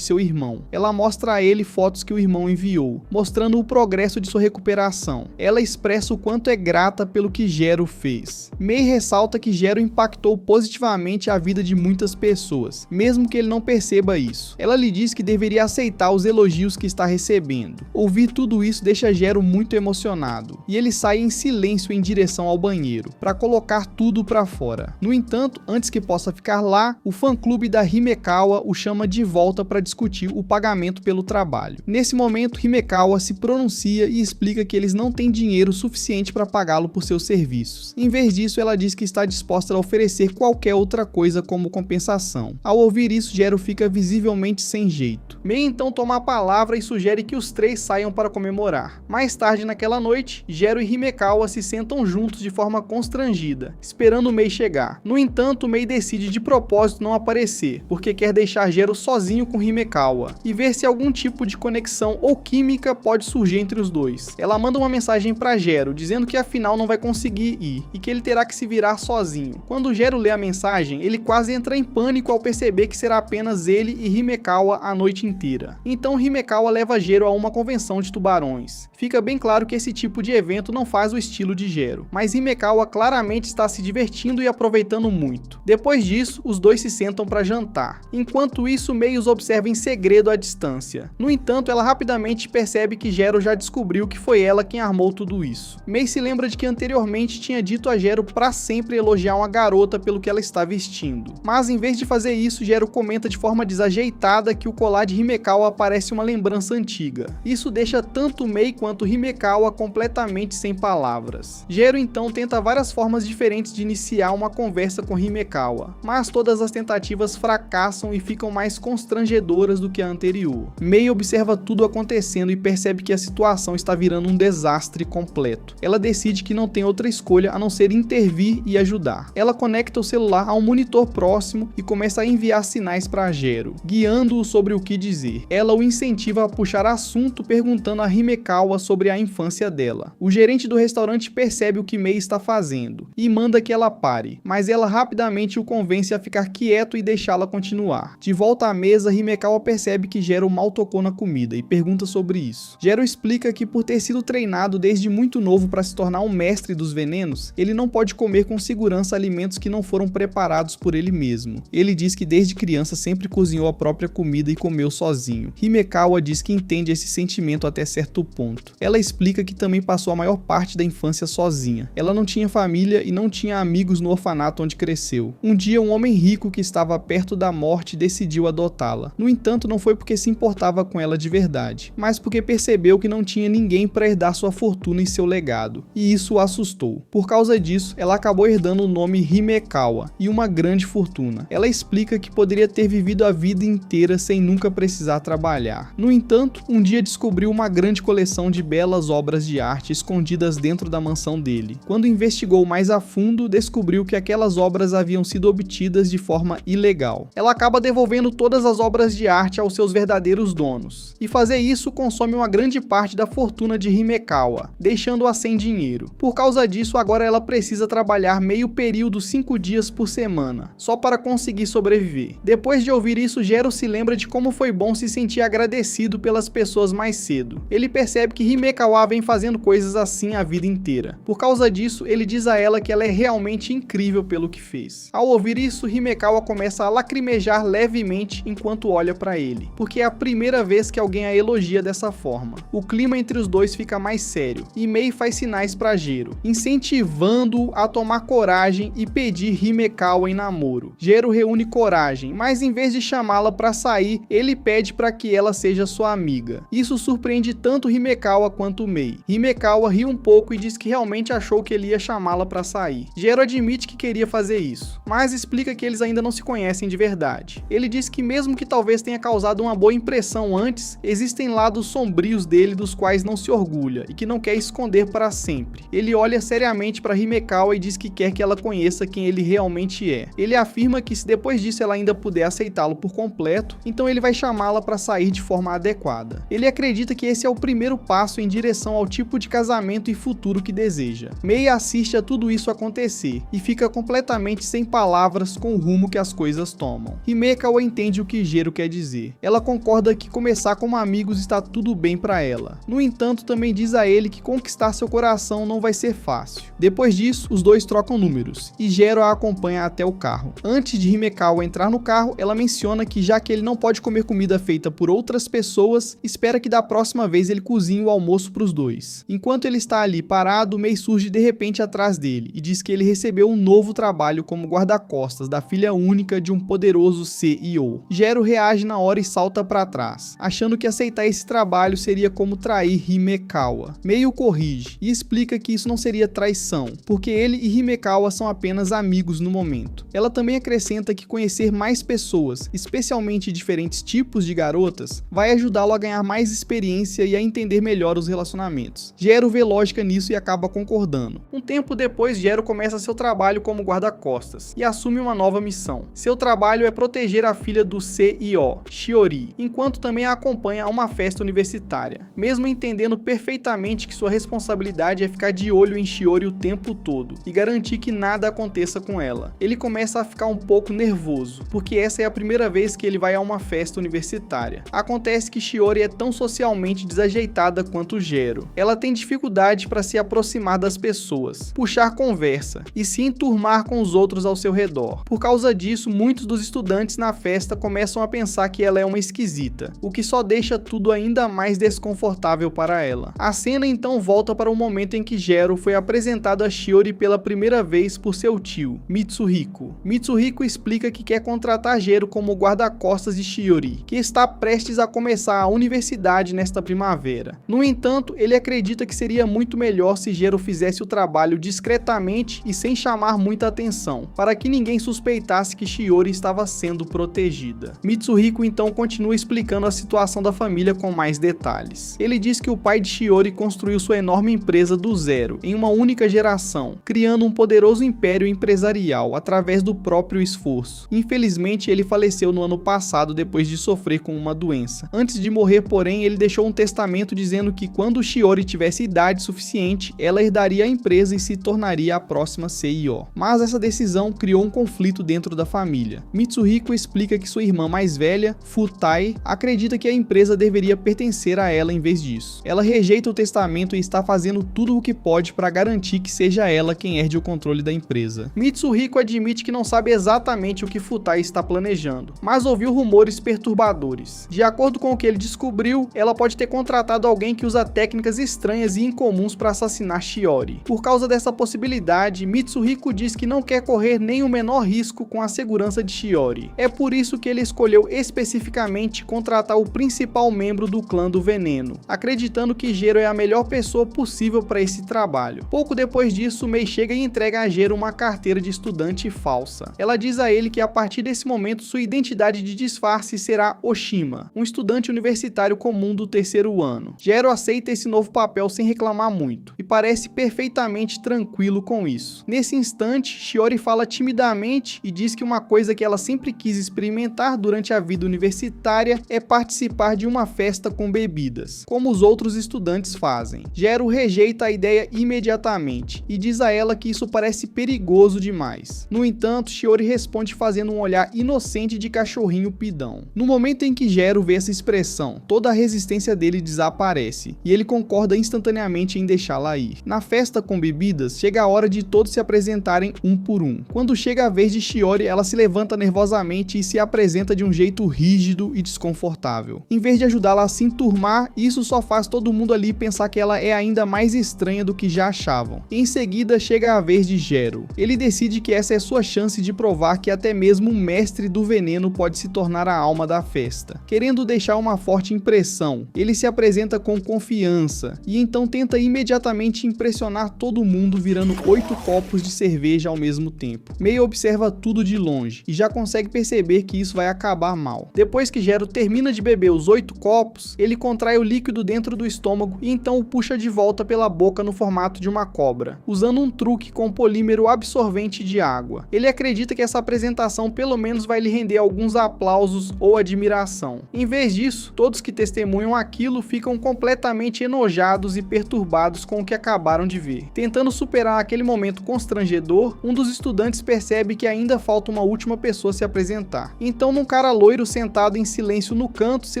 Speaker 1: seu irmão. Ela mostra a ele fotos que o irmão enviou, mostrando o progresso de sua recuperação. Ela expressa o quanto é grata pelo que Gero fez. Mei ressalta que Gero impactou positivamente a vida de muitas pessoas, mesmo que ele não perceba isso. Ela lhe diz que deveria aceitar os elogios que está recebendo. Ouvir tudo isso deixa Gero muito emocionado, e ele sai em silêncio em direção ao banheiro, para colocar tudo para fora. No entanto, antes que possa ficar lá, o fã-clube da Himekawa o chama de volta para discutir o pagamento pelo trabalho. Nesse momento, Himekawa se pronuncia e explica que eles não têm dinheiro suficiente para pagá-lo por seus serviços. Em vez disso, ela diz que está disposta a oferecer qualquer outra coisa como compensação. Ao ouvir isso, Gero fica visivelmente sem jeito. Mei então toma a palavra e sugere que os três saiam para comemorar. Mais tarde naquela noite, Gero e Himekawa se sentam juntos de forma constrangida, esperando Mei chegar. No entanto, Mei decide de propósito não aparecer, porque quer deixar Gero sozinho com Himekawa e ver se algum tipo de conexão ou química pode surgir entre os dois. Ela manda uma mensagem para Gero, dizendo que afinal não vai conseguir ir e que ele terá que se virar sozinho. Quando Gero lê a mensagem, ele quase entra em pânico ao perceber que será apenas ele e Himekawa a noite inteira. Então Himekawa leva Gero a uma convenção de tubarões. Fica bem claro que esse tipo de evento não faz o estilo de Gero, mas Himekawa claramente está se divertindo e aproveitando muito. Depois disso, os dois se sentam para jantar. Enquanto isso, Mei os observa em segredo à distância. No entanto, ela rapidamente percebe que Gero já descobriu que foi ela quem armou tudo isso. Mei se lembra de que anteriormente tinha dito a Gero para sempre elogiar uma garota pelo que ela está vestindo. Mas em vez de fazer isso, Gero comenta de forma desajeitada que o colar de Himekawa parece uma lembrança antiga. Isso deixa tanto Mei quanto Himekawa completamente sem palavras. Gero então tenta várias formas diferentes de iniciar uma conversa com Himekawa, mas todas as tentativas fracassam e ficam mais constrangedoras do que a anterior. Mei observa tudo acontecendo e percebe que a situação está virando um desastre completo. Ela decide que não tem outra escolha a não ser intervir e ajudar. Ela conecta o celular a um monitor próximo e começa a enviar sinais para Gero, guiando-o sobre o que dizer. Ela o incentiva a puxar assunto perguntando a Himekawa sobre a infância dela. O gerente do restaurante percebe o que Mei está fazendo e manda que ela pare, mas ela rapidamente o convence a ficar quieto e deixá-la continuar. De volta à mesa, Himekawa percebe que Gero mal tocou na comida e pergunta sobre isso. Gero explica que por ter sido treinado desde muito novo para se tornar um mestre dos venenos, ele não pode comer com segurança alimentos que não foram preparados por ele mesmo. Ele diz que desde criança sempre cozinhou a própria comida e comeu sozinho. Himekawa diz que entende esse sentimento até certo ponto. Ela explica que também passou a maior parte da infância sozinha. Ela não tinha família e não tinha amigos no orfanato onde cresceu. Um dia, um homem rico que estava perto da morte decidiu adotá-la. No entanto, não foi porque se importava com ela de verdade, mas porque percebeu que não tinha ninguém para herdar sua fortuna e seu legado, e isso o assustou. Por causa disso, ela acabou herdando o nome Himekawa e uma grande fortuna. Ela explica que poderia ter vivido a vida inteira sem nunca precisar trabalhar. No entanto, um dia descobriu uma grande coleção de belas obras de arte escondidas dentro da mansão dele. Quando investigou mais a fundo, descobriu que aquelas obras haviam sido obtidas de forma ilegal. Ela acaba devolvendo todas as obras de arte aos seus verdadeiros donos, e fazer isso consome uma grande parte da fortuna de Himekawa, deixando-a sem dinheiro. Por causa disso, agora ela precisa trabalhar meio período 5 dias por semana, só para conseguir sobreviver. Depois de ouvir isso, Gero se lembra de como foi bom se sentir agradecido pelas pessoas mais cedo. Ele percebe que Himekawa vem fazendo coisas assim a vida inteira. Por causa disso, ele diz a ela que ela é realmente incrível pelo que fez. Ao ouvir isso, Himekawa começa a lacrimejar levemente enquanto olha para ele, porque é a primeira vez que alguém a elogia dessa forma. O clima entre os dois fica mais sério, e Mei faz sinais para Gero, incentivando-o a tomar coragem e pedir Himekawa em namoro. Gero reúne coragem, mas em vez de chamá-la para sair, ele pede para que ela seja sua amiga. Isso surpreende tanto Himekawa quanto Mei. Himekawa ri um pouco e diz que realmente achou que ele ia chamá-la para sair. Gero admite que queria fazer isso, mas explica que eles ainda não se conhecem de verdade. Ele diz que mesmo que talvez tenha causado uma boa impressão antes, existem lados sombrios dele dos quais não se orgulha e que não quer esconder para sempre. Ele olha seriamente para Himekawa e diz que quer que ela conheça quem ele realmente é. Ele afirma que se depois disso ela ainda puder aceitá-lo por completo, então ele vai chamá-la para sair de forma adequada. Ele acredita que esse é o primeiro passo em direção ao tipo de casamento e futuro que deseja. Mei assiste a tudo isso acontecer e fica completamente sem palavras com o rumo que as coisas tomam. Himekawa entende o que Jero quer dizer. Ela concorda que começar como amigos está tudo bem para ela. No entanto, também diz a ele que conquistar seu coração não vai ser fácil. Depois disso, os dois trocam números e Jero a acompanha até o carro. Antes de Himekawa entrar no carro, ela menciona que já que ele não pode comer comida feita por outras pessoas, espera que da próxima vez ele cozinhe o almoço para os dois. Enquanto ele está ali parado, Mei surge de repente atrás dele e diz que ele recebeu um novo trabalho como guarda-costas da filha única de um poderoso CEO. Jero reage na hora e salta para trás, achando que aceitar esse trabalho seria como trair Himekawa. Mei o corrige e explica que isso não seria traição, porque ele e Himekawa são apenas amigos no momento. Ela também acrescenta que conhecer mais pessoas, especialmente diferentes tipos de garotas, vai ajudá-lo a ganhar mais experiência e a entender melhor os relacionamentos. Jero vê lógica nisso e acaba concordando. Um tempo depois, Jero começa seu trabalho como guarda-costas e assume uma nova missão. Seu trabalho é proteger a filha do CEO, Shiori, enquanto também a acompanha a uma festa universitária, mesmo entendendo perfeitamente que sua responsabilidade é ficar de olho em Shiori o tempo todo e garantir que nada aconteça com ela. Ele começa a ficar um pouco nervoso, porque essa é a primeira vez que ele vai a uma festa universitária. Acontece que Shiori é tão socialmente desajeitada quanto Jero. Ela tem dificuldade para se aproximar das pessoas, puxar conversa e se enturmar com os outros ao seu redor. Por causa disso, muitos dos estudantes na festa começam a pensar que ela é uma esquisita, o que só deixa tudo ainda mais desconfortável para ela. A cena então volta para o momento em que Jero foi apresentado a Shiori pela primeira vez por seu tio, Mitsuhiko. Mitsuhiko explica que quer contratar Jero como guarda-costas de Shiori, que está prestes a começar a universidade nesta primavera. No entanto, ele acredita que seria muito melhor se Jero fizesse o trabalho discretamente e sem chamar muita atenção, para que ninguém suspeitasse que Shiori estava sendo protegida. Mitsuhiko então continua explicando a situação da família com mais detalhes. Ele diz que o pai de Shiori construiu sua enorme empresa do zero, em uma única geração, criando um poderoso império empresarial através do próprio esforço. Infelizmente, ele faleceu no ano passado depois de sofrer com uma doença. Antes de morrer, porém, ele deixou um testamento dizendo que quando Shiori tivesse idade suficiente, ela herdaria a empresa e se tornaria a próxima CEO. Mas essa decisão criou um conflito dentro da família. Mitsuhiko explica que sua irmã mais velha, Futai, acredita que a empresa deveria pertencer a ela em vez disso. Ela rejeita o testamento e está fazendo tudo o que pode para garantir que seja ela quem herde o controle da empresa. Mitsuhiko admite que não sabe exatamente o que Futai está planejando, mas ouviu rumores perturbadores. De acordo com o que ele descobriu, ela pode ter contratado alguém que usa técnicas estranhas e incomuns para assassinar Shiori. Por causa dessa possibilidade, Mitsuhiko diz que não quer correr nem o menor risco com a segurança de Shiori. É por isso que ele escolheu especificamente contratar o principal membro do clã do veneno, acreditando que Jero é a melhor pessoa possível para esse trabalho. Pouco depois disso, Mei chega e entrega a Jero uma carteira de estudante falsa. Ela diz a ele que a partir desse momento sua identidade de disfarce será Oshima, um estudante universitário comum do terceiro ano. Jero aceita esse novo papel sem reclamar muito, e parece perfeitamente tranquilo com isso. Nesse instante, Shiori fala timidamente e diz que uma coisa que ela sempre quis experimentar durante a vida universitária é participar de uma festa com bebidas, como os outros estudantes fazem. Jero rejeita a ideia imediatamente e diz a ela que isso parece perigoso demais. No entanto, Shiori responde fazendo um olhar inocente de cachorrinho pidão. No momento em que Jero vê essa expressão, toda a resistência dele desaparece e ele concorda instantaneamente em deixá-la ir. Na festa com bebidas, chega a hora de todos se apresentarem um por um. Quando chega a vez de Shiori, ela se levanta nervosamente e se apresenta de um jeito rígido e desconfortável. Em vez de ajudá-la a se enturmar, isso só faz todo mundo ali pensar que ela é ainda mais estranha do que já achavam. Em seguida, chega a vez de Jero. Ele decide que essa é sua chance de provar que até mesmo um mestre do veneno pode se tornar a alma da festa. Querendo deixar uma forte impressão, ele se apresenta com confiança e então tenta imediatamente impressionar todo mundo virando 8 copos de cerveja ao mesmo tempo. Mei observa tudo de longe e já consegue perceber que isso vai acabar mal. Depois que Jero termina de beber os 8 copos, copos, ele contrai o líquido dentro do estômago e então o puxa de volta pela boca no formato de uma cobra, usando um truque com polímero absorvente de água. Ele acredita que essa apresentação pelo menos vai lhe render alguns aplausos ou admiração. Em vez disso, todos que testemunham aquilo ficam completamente enojados e perturbados com o que acabaram de ver. Tentando superar aquele momento constrangedor, um dos estudantes percebe que ainda falta uma última pessoa se apresentar. Então, um cara loiro sentado em silêncio no canto se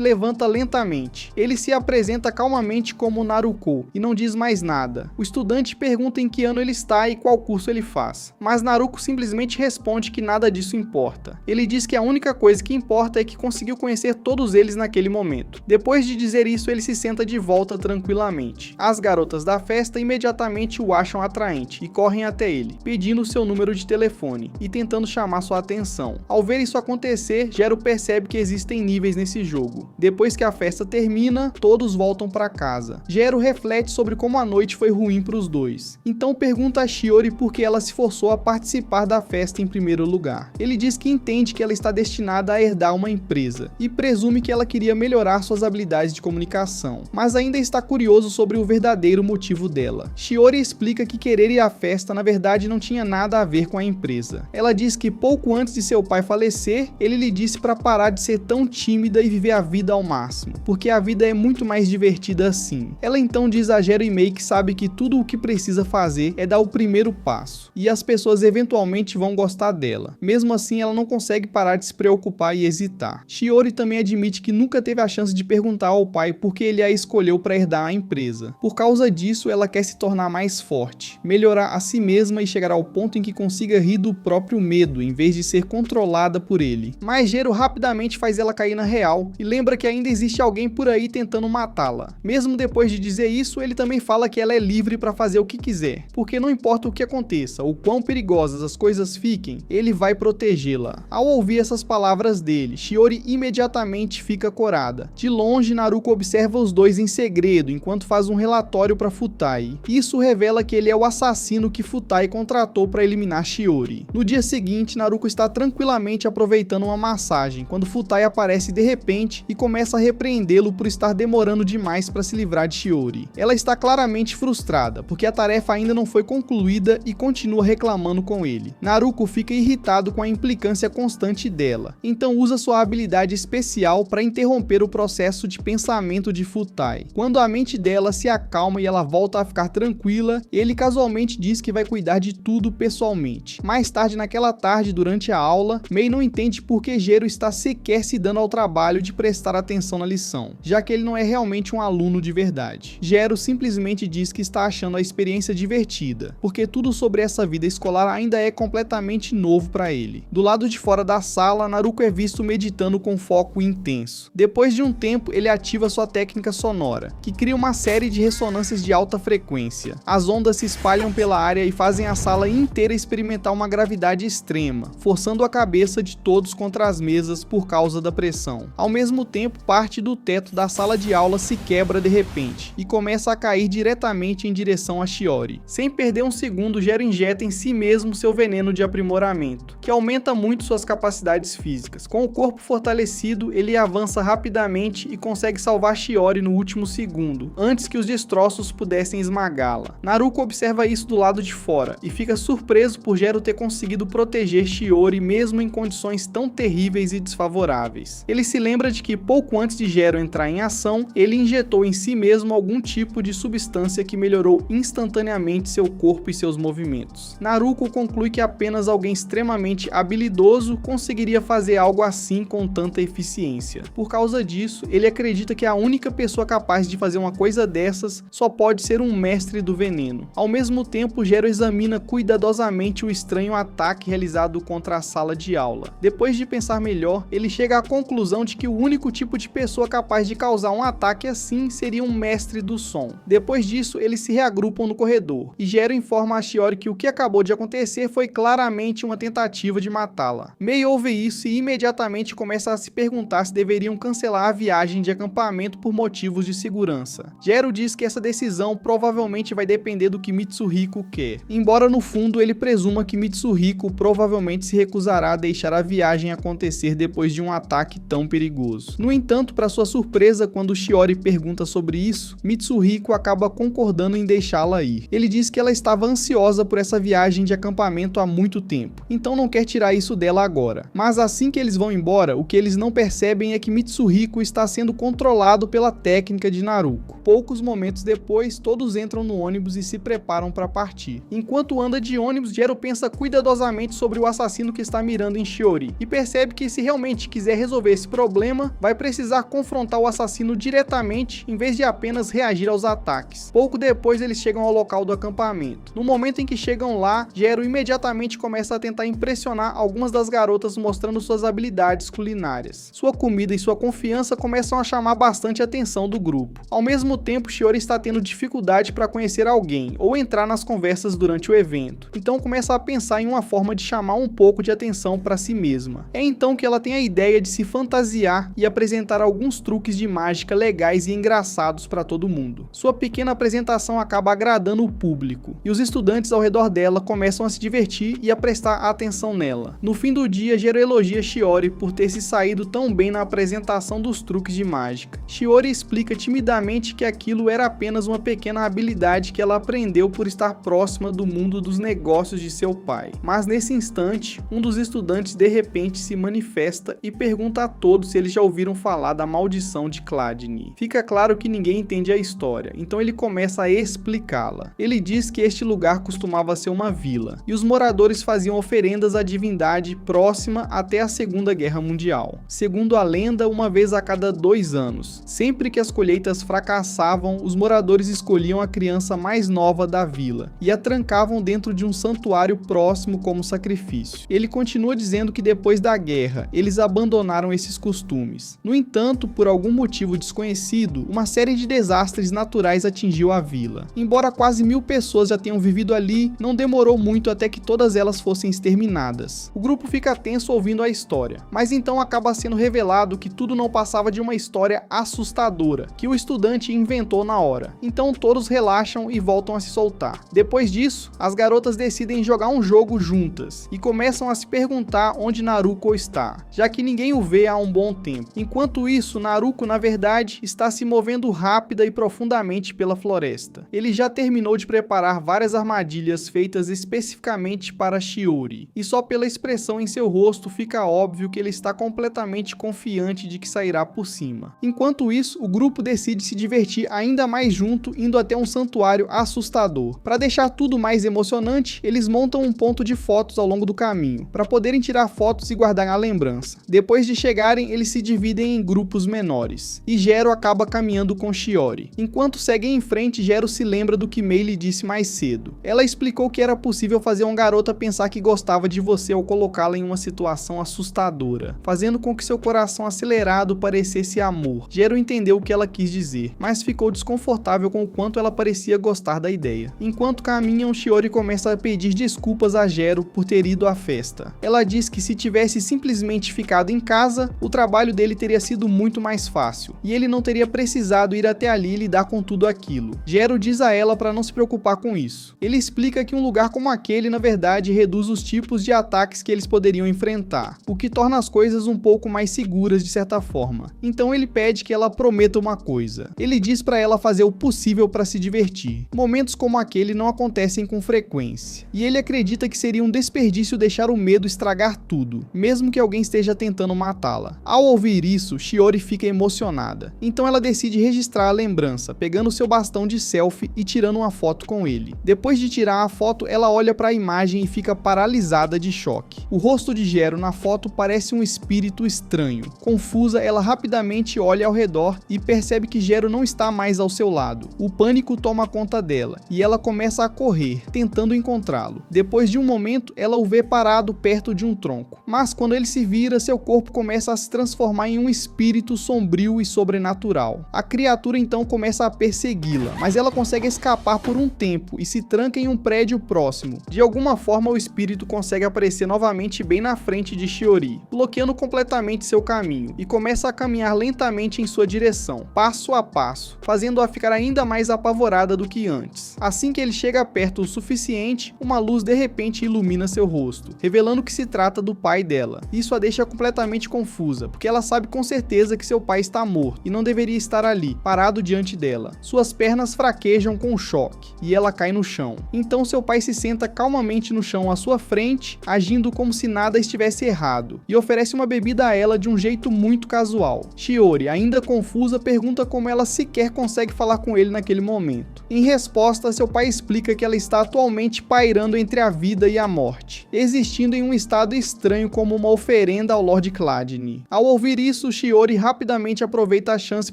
Speaker 1: levanta lentamente. Ele se apresenta calmamente como Naruko e não diz mais nada. O estudante pergunta em que ano ele está e qual curso ele faz, mas Naruko simplesmente responde que nada disso importa. Ele diz que a única coisa que importa é que conseguiu conhecer todos eles naquele momento. Depois de dizer isso, ele se senta de volta tranquilamente. As garotas da festa imediatamente o acham atraente e correm até ele, pedindo seu número de telefone e tentando chamar sua atenção. Ao ver isso acontecer, Jero percebe que existem níveis nesse jogo. Depois que a festa termina, todos voltam para casa. Jero reflete sobre como a noite foi ruim para os dois. Então pergunta a Shiori por que ela se forçou a participar da festa em primeiro lugar. Ele diz que entende que ela está destinada a herdar uma empresa e presume que ela queria melhorar suas habilidades de comunicação, mas ainda está curioso sobre o verdadeiro motivo dela. Shiori explica que querer ir à festa na verdade não tinha nada a ver com a empresa. Ela diz que pouco antes de seu pai falecer, ele lhe disse para parar de ser tão tímida e viver a vida ao máximo, porque a vida é muito mais divertida assim. Ela então diz a Jero e Mei que sabe que tudo o que precisa fazer é dar o primeiro passo, e as pessoas eventualmente vão gostar dela. Mesmo assim, ela não consegue parar de se preocupar e hesitar. Shiori também admite que nunca teve a chance de perguntar ao pai por que ele a escolheu para herdar a empresa. Por causa disso, ela quer se tornar mais forte, melhorar a si mesma e chegar ao ponto em que consiga rir do próprio medo, em vez de ser controlada por ele. Mas Jero rapidamente faz ela cair na real e lembra que ainda existe alguém por aí tentando matá-la. Mesmo depois de dizer isso, ele também fala que ela é livre para fazer o que quiser, porque não importa o que aconteça, ou quão perigosas as coisas fiquem, ele vai protegê-la. Ao ouvir essas palavras dele, Shiori imediatamente fica corada. De longe, Naruko observa os dois em segredo, enquanto faz um relatório para Futai. Isso revela que ele é o assassino que Futai contratou para eliminar Shiori. No dia seguinte, Naruko está tranquilamente aproveitando uma massagem, quando Futai aparece de repente e começa a repreendê-lo por estar demorando demais para se livrar de Shiori. Ela está claramente frustrada, porque a tarefa ainda não foi concluída e continua reclamando com ele. Naruko fica irritado com a implicância constante dela, então usa sua habilidade especial para interromper o processo de pensamento de Futai. Quando a mente dela se acalma e ela volta a ficar tranquila, ele casualmente diz que vai cuidar de tudo pessoalmente. Mais tarde naquela tarde, durante a aula, Mei não entende por que Jero está sequer se dando ao trabalho de prestar atenção na lição, já que ele não é realmente um aluno de verdade. Jero simplesmente diz que está achando a experiência divertida, porque tudo sobre essa vida escolar ainda é completamente novo para ele. Do lado de fora da sala, Naruko é visto meditando com foco intenso. Depois de um tempo, ele ativa sua técnica sonora, que cria uma série de ressonâncias de alta frequência. As ondas se espalham pela área e fazem a sala inteira experimentar uma gravidade extrema, forçando a cabeça de todos contra as mesas por causa da pressão. Ao mesmo tempo, parte do teto da sala de aula se quebra de repente e começa a cair diretamente em direção a Shiori. Sem perder um segundo, Jero injeta em si mesmo seu veneno de aprimoramento, que aumenta muito suas capacidades físicas. Com o corpo fortalecido, ele avança rapidamente e consegue salvar Shiori no último segundo, antes que os destroços pudessem esmagá-la. Naruko observa isso do lado de fora e fica surpreso por Jero ter conseguido proteger Shiori mesmo em condições tão terríveis e desfavoráveis. Ele se lembra de que pouco antes de Jero entrar em ação, ele injetou em si mesmo algum tipo de substância que melhorou instantaneamente seu corpo e seus movimentos. Naruko conclui que apenas alguém extremamente habilidoso conseguiria fazer algo assim com tanta eficiência. Por causa disso, ele acredita que a única pessoa capaz de fazer uma coisa dessas só pode ser um mestre do veneno. Ao mesmo tempo, Jero examina cuidadosamente o estranho ataque realizado contra a sala de aula. Depois de pensar melhor, ele chega à conclusão de que o único tipo de pessoa capaz de causar um ataque assim seria um mestre do som. Depois disso, eles se reagrupam no corredor, e Jero informa a Shiori que o que acabou de acontecer foi claramente uma tentativa de matá-la. Mei ouve isso e imediatamente começa a se perguntar se deveriam cancelar a viagem de acampamento por motivos de segurança. Jero diz que essa decisão provavelmente vai depender do que Mitsuhiko quer, embora no fundo ele presuma que Mitsuhiko provavelmente se recusará a deixar a viagem acontecer depois de um ataque tão perigoso. No entanto, para sua surpresa, quando Shiori pergunta sobre isso, Mitsuhiko acaba concordando em deixá-la ir. Ele diz que ela estava ansiosa por essa viagem de acampamento há muito tempo, então não quer tirar isso dela agora. Mas assim que eles vão embora, o que eles não percebem é que Mitsuhiko está sendo controlado pela técnica de Naruko. Poucos momentos depois, todos entram no ônibus e se preparam para partir. Enquanto anda de ônibus, Jero pensa cuidadosamente sobre o assassino que está mirando em Shiori e percebe que, se realmente quiser resolver esse problema, vai precisar confrontar o assassino diretamente em vez de apenas reagir aos ataques. Pouco depois, eles chegam ao local do acampamento. No momento em que chegam lá, Jero imediatamente começa a tentar impressionar algumas das garotas, mostrando suas habilidades culinárias. Sua comida e sua confiança começam a chamar bastante a atenção do grupo. Ao mesmo tempo, Shiori está tendo dificuldade para conhecer alguém ou entrar nas conversas durante o evento, então começa a pensar em uma forma de chamar um pouco de atenção para si mesma. É então que ela tem a ideia de se fantasiar e apresentar alguns truques de mágica legais e engraçados para todo mundo. Sua pequena apresentação acaba agradando o público, e os estudantes ao redor dela começam a se divertir e a prestar atenção nela. No fim do dia, Jero elogia Shiori por ter se saído tão bem na apresentação dos truques de mágica. Shiori explica timidamente que aquilo era apenas uma pequena habilidade que ela aprendeu por estar próxima do mundo dos negócios de seu pai. Mas nesse instante, um dos estudantes de repente se manifesta e pergunta a todos se eles já ouviram falar da maldição de Chladni. Fica claro que ninguém entende a história, então ele começa a explicá-la. Ele diz que este lugar costumava ser uma vila, e os moradores faziam oferendas à divindade próxima até a Segunda Guerra Mundial. Segundo a lenda, uma vez a cada 2 anos. Sempre que as colheitas fracassavam, os moradores escolhiam a criança mais nova da vila e a trancavam dentro de um santuário próximo como sacrifício. Ele continua dizendo que depois da guerra, eles abandonaram esses costumes. No entanto, por algum motivo desconhecido, uma série de desastres naturais atingiu a vila. Embora quase 1000 pessoas já tenham vivido ali, não demorou muito até que todas elas fossem exterminadas. O grupo fica tenso ouvindo a história, mas então acaba sendo revelado que tudo não passava de uma história assustadora, que o estudante inventou na hora. Então todos relaxam e voltam a se soltar. Depois disso, as garotas decidem jogar um jogo juntas e começam a se perguntar onde Naruko está, já que ninguém o vê há um bom tempo. Enquanto isso, Naruko, na verdade, está se movendo rápida e profundamente pela floresta. Ele já terminou de preparar várias armadilhas feitas especificamente para Shiori, e só pela expressão em seu rosto fica óbvio que ele está completamente confiante de que sairá por cima. Enquanto isso, o grupo decide se divertir ainda mais junto, indo até um santuário assustador. Para deixar tudo mais emocionante, eles montam um ponto de fotos ao longo do caminho, para poderem tirar fotos e guardar a lembrança. Depois de chegarem, eles se dividem em grupos menores, e Jero acaba caminhando com Shiori. Enquanto seguem em frente, Jero se lembra do que Mei lhe disse mais cedo. Ela explicou que era possível fazer uma garota pensar que gostava de você ao colocá-la em uma situação assustadora, fazendo com que seu coração acelerado parecesse amor. Jero entendeu o que ela quis dizer, mas ficou desconfortável com o quanto ela parecia gostar da ideia. Enquanto caminham, Shiori começa a pedir desculpas a Jero por ter ido à festa. Ela diz que se tivesse simplesmente ficado em casa, o trabalho dele teria sido muito mais fácil, e ele não teria precisado ir até ali e lidar com tudo aquilo. Jero diz a ela para não se preocupar com isso. Ele explica que um lugar como aquele, na verdade, reduz os tipos de ataques que eles poderiam enfrentar, o que torna as coisas um pouco mais seguras de certa forma. Então ele pede que ela prometa uma coisa. Ele diz para ela fazer o possível para se divertir. Momentos como aquele não acontecem com frequência, e ele acredita que seria um desperdício deixar o medo estragar tudo, mesmo que alguém esteja tentando matá-la. Ao ouvir isso, Shiori fica emocionada. Então ela decide registrar a lembrança, pegando seu bastão de selfie e tirando uma foto com ele. Depois de tirar a foto, ela olha para a imagem e fica paralisada de choque. O rosto de Jero na foto parece um espírito estranho. Confusa, ela rapidamente olha ao redor e percebe que Jero não está mais ao seu lado. O pânico toma conta dela e ela começa a correr, tentando encontrá-lo. Depois de um momento, ela o vê parado perto de um tronco. Mas quando ele se vira, seu corpo começa a se transformar em um espírito sombrio e sobrenatural. A criatura então começa a persegui-la, mas ela consegue escapar por um tempo e se tranca em um prédio próximo. De alguma forma, o espírito consegue aparecer novamente bem na frente de Shiori, bloqueando completamente seu caminho, e começa a caminhar lentamente em sua direção, passo a passo, fazendo-a ficar ainda mais apavorada do que antes. Assim que ele chega perto o suficiente, uma luz de repente ilumina seu rosto, revelando que se trata do pai dela. Isso a deixa completamente confusa, porque ela sabe com certeza certeza que seu pai está morto e não deveria estar ali, parado diante dela. Suas pernas fraquejam com o choque e ela cai no chão. Então seu pai se senta calmamente no chão à sua frente, agindo como se nada estivesse errado, e oferece uma bebida a ela de um jeito muito casual. Shiori, ainda confusa, pergunta como ela sequer consegue falar com ele naquele momento. Em resposta, seu pai explica que ela está atualmente pairando entre a vida e a morte, existindo em um estado estranho como uma oferenda ao Lord Chladni. Ao ouvir isso, Shiori rapidamente aproveita a chance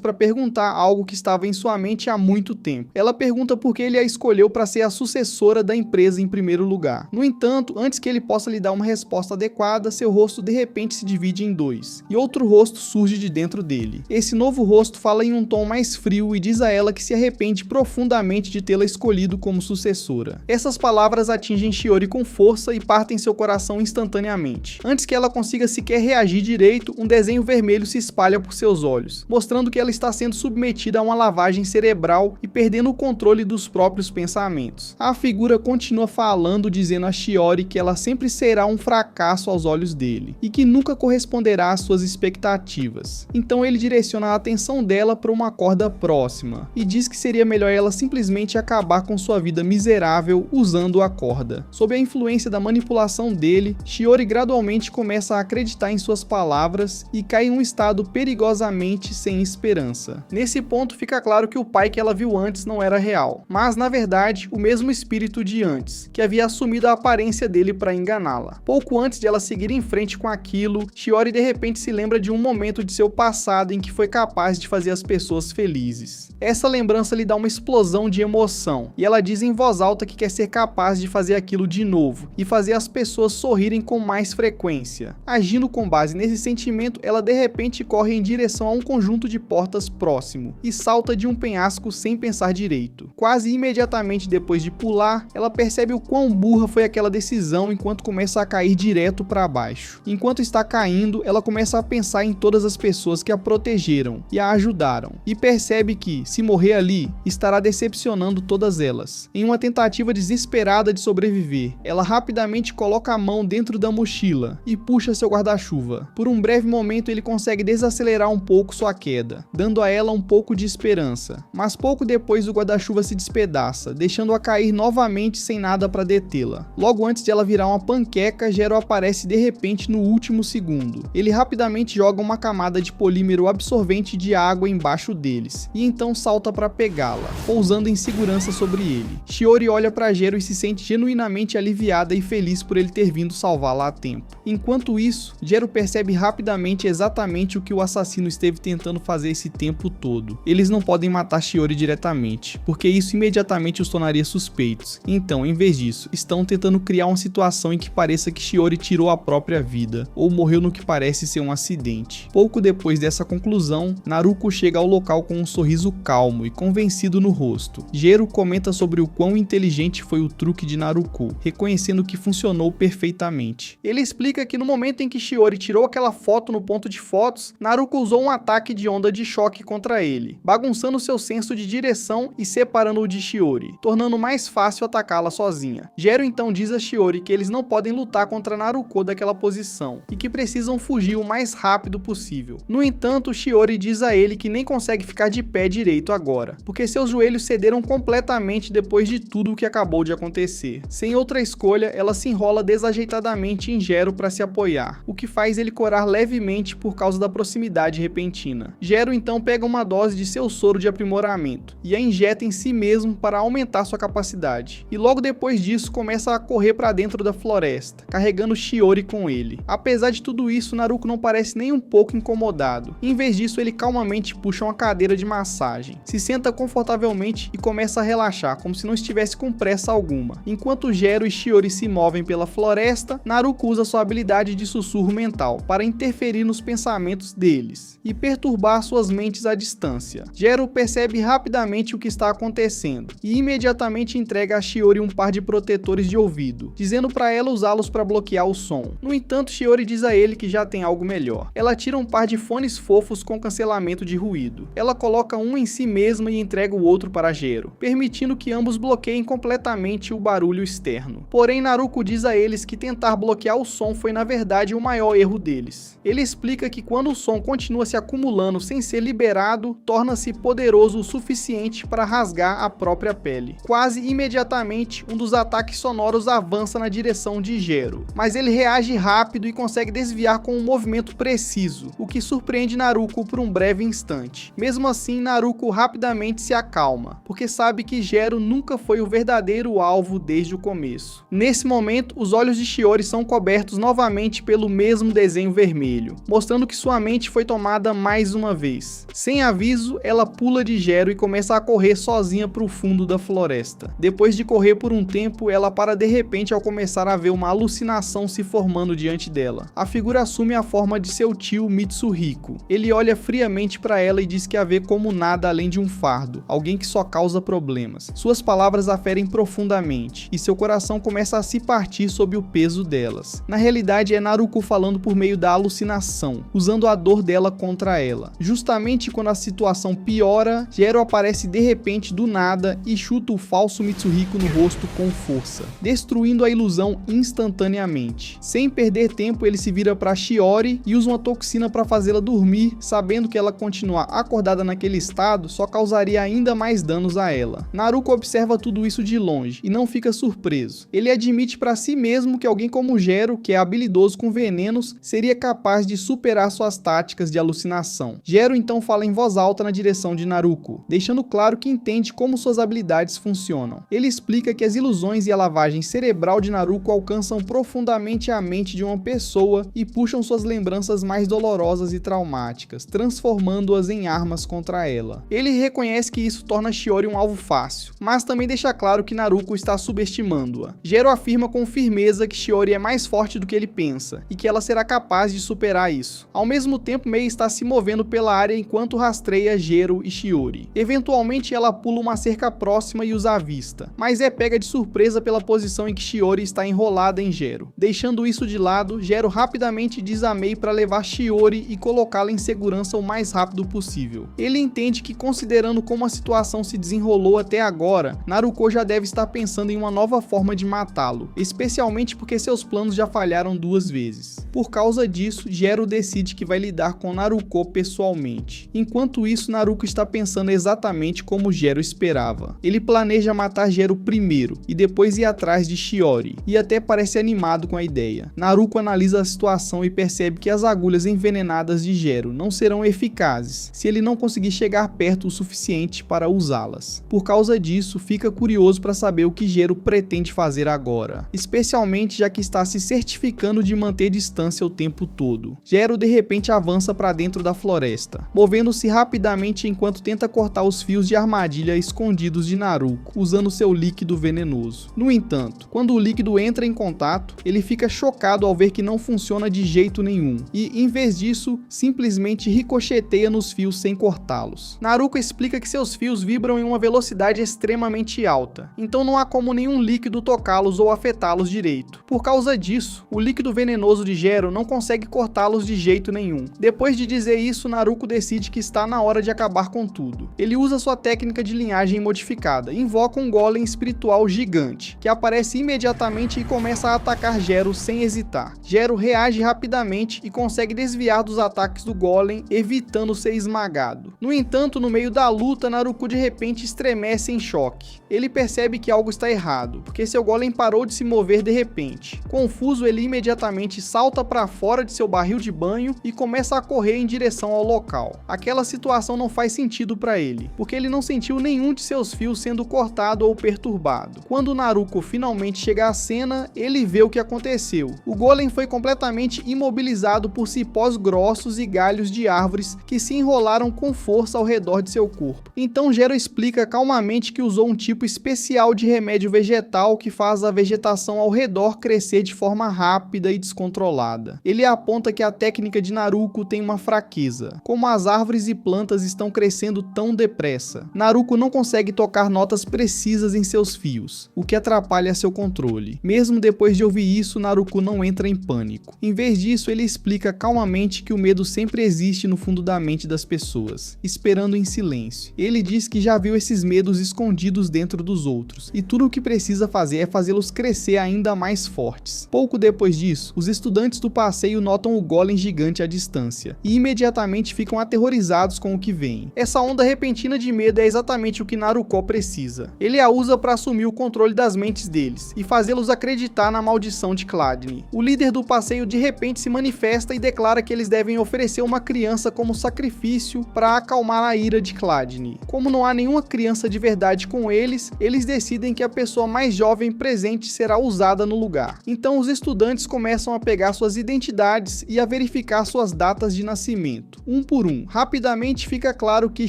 Speaker 1: para perguntar algo que estava em sua mente há muito tempo. Ela pergunta por que ele a escolheu para ser a sucessora da empresa em primeiro lugar. No entanto, antes que ele possa lhe dar uma resposta adequada, seu rosto de repente se divide em dois, e outro rosto surge de dentro dele. Esse novo rosto fala em um tom mais frio e diz a ela que se arrepende profundamente de tê-la escolhido como sucessora. Essas palavras atingem Shiori com força e partem seu coração instantaneamente. Antes que ela consiga sequer reagir direito, um desenho vermelho se espalha por seus olhos, mostrando que ela está sendo submetida a uma lavagem cerebral e perdendo o controle dos próprios pensamentos. A figura continua falando, dizendo a Shiori que ela sempre será um fracasso aos olhos dele e que nunca corresponderá às suas expectativas. Então ele direciona a atenção dela para uma corda próxima e diz que seria melhor ela simplesmente acabar com sua vida miserável usando a corda. Sob a influência da manipulação dele, Shiori gradualmente começa a acreditar em suas palavras e cai em um estado perigosamente sem esperança. Nesse ponto fica claro que o pai que ela viu antes não era real, mas na verdade o mesmo espírito de antes, que havia assumido a aparência dele para enganá-la. Pouco antes de ela seguir em frente com aquilo, Shiori de repente se lembra de um momento de seu passado em que foi capaz de fazer as pessoas felizes. Essa lembrança lhe dá uma explosão de emoção, e ela diz em voz alta que quer ser capaz de fazer aquilo de novo, e fazer as pessoas sorrirem com mais frequência. Agindo com base nesse sentimento, ela de repente corre em direção a um conjunto de portas próximo, e salta de um penhasco sem pensar direito. Quase imediatamente depois de pular, ela percebe o quão burra foi aquela decisão enquanto começa a cair direto para baixo. Enquanto está caindo, ela começa a pensar em todas as pessoas que a protegeram e a ajudaram, e percebe que, se morrer ali, estará decepcionando todas elas. Em uma tentativa desesperada de sobreviver, ela rapidamente coloca a mão dentro da mochila e puxa seu guarda-chuva. Por um breve momento ele consegue desacelerar um pouco sua queda, dando a ela um pouco de esperança, mas pouco depois o guarda-chuva se despedaça, deixando-a cair novamente sem nada para detê-la. Logo antes de ela virar uma panqueca, Jero aparece de repente no último segundo. Ele rapidamente joga uma camada de polímero absorvente de água embaixo deles, e então salta para pegá-la, pousando em segurança sobre ele. Shiori olha para Jero e se sente genuinamente aliviada e feliz por ele ter vindo salvá-la a tempo. Enquanto isso, Jero percebe rapidamente exatamente o que o assassino esteve tentando fazer esse tempo todo. Eles não podem matar Shiori diretamente, porque isso imediatamente os tornaria suspeitos. Então, em vez disso, estão tentando criar uma situação em que pareça que Shiori tirou a própria vida, ou morreu no que parece ser um acidente. Pouco depois dessa conclusão, Naruko chega ao local com um sorriso calmo e convencido no rosto. Jero comenta sobre o quão inteligente foi o truque de Naruko, reconhecendo que funcionou perfeitamente. Ele explica que no momento em que Shiori tirou aquela foto no ponto de fotos, Naruko usou um ataque de onda de choque contra ele, bagunçando seu senso de direção e separando-o de Shiori, tornando mais fácil atacá-la sozinha. Jero então diz a Shiori que eles não podem lutar contra Naruko daquela posição, e que precisam fugir o mais rápido possível. No entanto, Shiori diz a ele que nem consegue ficar de pé direito agora, porque seus joelhos cederam completamente depois de tudo o que acabou de acontecer. Sem outra escolha, ela se enrola desajeitadamente em Jero para se apoiar, o que faz ele corar levemente por causa da proximidade repentina. Jero então pega uma dose de seu soro de aprimoramento e a injeta em si mesmo para aumentar sua capacidade, e logo depois disso começa a correr para dentro da floresta, carregando Shiori com ele. Apesar de tudo isso, Naruko não parece nem um pouco incomodado. Em vez disso, ele calmamente puxa uma cadeira de massagem, se senta confortavelmente e começa a relaxar, como se não estivesse com pressa alguma. Enquanto Jero e Shiori se movem pela floresta, Naruko usa sua habilidade de sussurro mental para interferir nos pensamentos deles e perturbar suas mentes à distância. Jero percebe rapidamente o que está acontecendo e imediatamente entrega a Shiori um par de protetores de ouvido, dizendo para ela usá-los para bloquear o som. No entanto, Shiori diz a ele que já tem algo melhor. Ela tira um par de fones fofos com cancelamento de ruído. Ela coloca um em si mesma e entrega o outro para Jero, permitindo que ambos bloqueiem completamente o barulho externo. Porém, Naruko diz a eles que tentar bloquear o som foi na verdade o maior erro deles. Ele explica que quando o som continua se acumulando sem ser liberado, torna-se poderoso o suficiente para rasgar a própria pele. Quase imediatamente, um dos ataques sonoros avança na direção de Gero, mas ele reage rápido e consegue desviar com um movimento preciso, o que surpreende Naruko por um breve instante. Mesmo assim, Naruko rapidamente se acalma, porque sabe que Gero nunca foi o verdadeiro alvo desde o começo. Nesse momento, os olhos de Shiori são cobertos novamente pelo mesmo desenho vermelho, mostrando que sua mente foi tomada mais uma vez. Sem aviso, ela pula de Gero e começa a correr sozinha para o fundo da floresta. Depois de correr por um tempo, ela para de repente ao começar a ver uma alucinação se formando diante dela. A figura assume a forma de seu tio Mitsuhiko. Ele olha friamente para ela e diz que a vê como nada além de um fardo, alguém que só causa problemas. Suas palavras a ferem profundamente, e seu coração começa a se partir sob o peso delas. Na realidade, é Naruko falando por meio da alucinação, usando a dor dela contra ela. Justamente quando a situação piora, Gero aparece de repente do nada e chuta o falso Mitsuhiko no rosto com força, destruindo a ilusão instantaneamente. Sem perder tempo, ele se vira para Shiori e usa uma toxina para fazê-la dormir, sabendo que ela continuar acordada naquele estado só causaria ainda mais danos a ela. Naruko observa tudo isso de longe e não fica surpreso. Ele admite para si mesmo que alguém como Gero, que é habilidoso com venenos, seria capaz de superar suas táticas de alucinação. Gero então fala em voz alta na direção de Naruko, deixando claro que entende como suas habilidades funcionam. Ele explica que as ilusões e a lavagem cerebral de Naruko alcançam profundamente a mente de uma pessoa e puxam suas lembranças mais dolorosas e traumáticas, transformando-as em armas contra ela. Ele reconhece que isso torna Shiori um alvo fácil, mas também deixa claro que Naruko está subestimando-a. Gero afirma com firmeza que Shiori é mais forte do que ele pensa, e que ela será capaz de superar isso. Ao mesmo tempo, Mei está se movendo pela área enquanto rastreia Gero e Shiori. Eventualmente, ela pula uma cerca próxima e os avista, mas é pega de surpresa pela posição em que Shiori está enrolada em Gero. Deixando isso de lado, Gero rapidamente diz a Mei para levar Shiori e colocá-la em segurança o mais rápido possível. Ele entende que, considerando como a situação se desenrolou até agora, Naruko já deve estar pensando em uma nova forma de matá-lo, especialmente porque seus planos já falharam 2 vezes. Por causa disso, Gero decide que vai lidar com Naruko pessoalmente. Enquanto isso, Naruko está pensando exatamente como Gero esperava. Ele planeja matar Gero primeiro e depois ir atrás de Shiori, e até parece animado com a ideia. Naruko analisa a situação e percebe que as agulhas envenenadas de Gero não serão eficazes se ele não conseguir chegar perto o suficiente para usá-las. Por causa disso, fica curioso para saber o que Gero pretende fazer agora, especialmente já que está se certificando de manter distância o tempo todo. Gero de repente avança para dentro da floresta, movendo-se rapidamente enquanto tenta cortar os fios de armadilha escondidos de Naruko, usando seu líquido venenoso. No entanto, quando o líquido entra em contato, ele fica chocado ao ver que não funciona de jeito nenhum, e em vez disso, simplesmente ricocheteia nos fios sem cortá-los. Naruko explica que seus fios vibram em uma velocidade extremamente alta, então não há como nenhum líquido tocá-los ou afetá-los direito. Por causa disso, o líquido venenoso de Gero não consegue cortá-los de jeito nenhum. Depois de dizer isso, Naruko decide que está na hora de acabar com tudo. Ele usa sua técnica de linhagem modificada e invoca um golem espiritual gigante, que aparece imediatamente e começa a atacar Gero sem hesitar. Gero reage rapidamente e consegue desviar dos ataques do golem, evitando ser esmagado. No entanto, no meio da luta, Naruko de repente estremece em choque. Ele percebe que algo está errado, porque seu golem parou de se mover de repente. Confuso, ele imediatamente salta para fora de seu barril de banho e começa a correr em direção ao local. Aquela situação não faz sentido para ele, porque ele não sentiu nenhum de seus fios sendo cortado ou perturbado. Quando Naruko finalmente chega à cena, ele vê o que aconteceu. O golem foi completamente imobilizado por cipós grossos e galhos de árvores que se enrolaram com força ao redor de seu corpo. Então Gero explica calmamente que usou um tipo especial de remédio vegetal que faz a vegetação ao redor crescer de forma rápida e descontrolada. Ele aponta que a técnica de Naruko tem uma fraqueza, como as árvores e plantas estão crescendo tão depressa. Naruko não consegue tocar notas precisas em seus fios, o que atrapalha seu controle. Mesmo depois de ouvir isso, Naruko não entra em pânico. Em vez disso, ele explica calmamente que o medo sempre existe no fundo da mente das pessoas, esperando em silêncio. Ele diz que já viu esses medos escondidos dentro dos outros, e tudo o que precisa fazer é fazê-los crescer ainda mais fortes. Pouco depois disso, os estudantes do passeio notam o golem gigante à distância, distância, e imediatamente ficam aterrorizados com o que vem. Essa onda repentina de medo é exatamente o que Naruko precisa. Ele a usa para assumir o controle das mentes deles, e fazê-los acreditar na maldição de Chladni. O líder do passeio de repente se manifesta e declara que eles devem oferecer uma criança como sacrifício para acalmar a ira de Chladni. Como não há nenhuma criança de verdade com eles, eles decidem que a pessoa mais jovem presente será usada no lugar. Então os estudantes começam a pegar suas identidades e a verificar suas datas de nascimento, um por um. Rapidamente fica claro que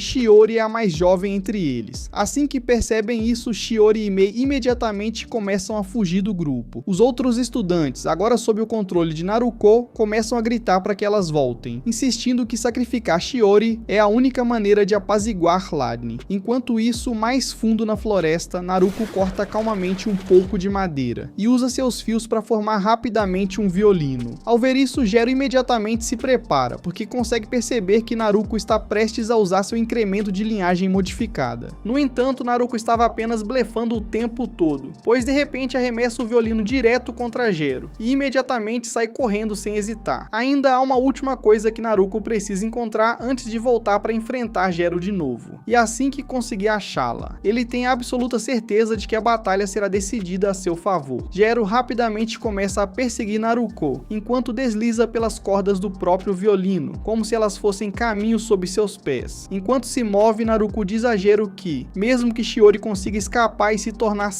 Speaker 1: Shiori é a mais jovem entre eles. Assim que percebem isso, Shiori e Mei imediatamente começam a fugir do grupo. Os outros estudantes, agora sob o controle de Naruko, começam a gritar para que elas voltem, insistindo que sacrificar Shiori é a única maneira de apaziguar Chladni. Enquanto isso, mais fundo na floresta, Naruko corta calmamente um pouco de madeira e usa seus fios para formar rapidamente um violino. Ao ver isso, Gero imediatamente se prepara, porque consegue perceber que Naruko está prestes a usar seu incremento de linhagem modificada. No entanto, Naruko estava apenas blefando o tempo todo, pois de repente arremessa o violino direto contra Gero e imediatamente sai correndo sem hesitar. Ainda há uma última coisa que Naruko precisa encontrar antes de voltar para enfrentar Gero de novo, e assim que conseguir achá-la, ele tem absoluta certeza de que a batalha será decidida a seu favor. Gero rapidamente começa a perseguir Naruko, enquanto desliza pelas cordas do próprio violino, como se elas fossem caminhos sob seus pés. Enquanto se move, Naruko diz a Gero que, mesmo que Shiori consiga escapar e se tornar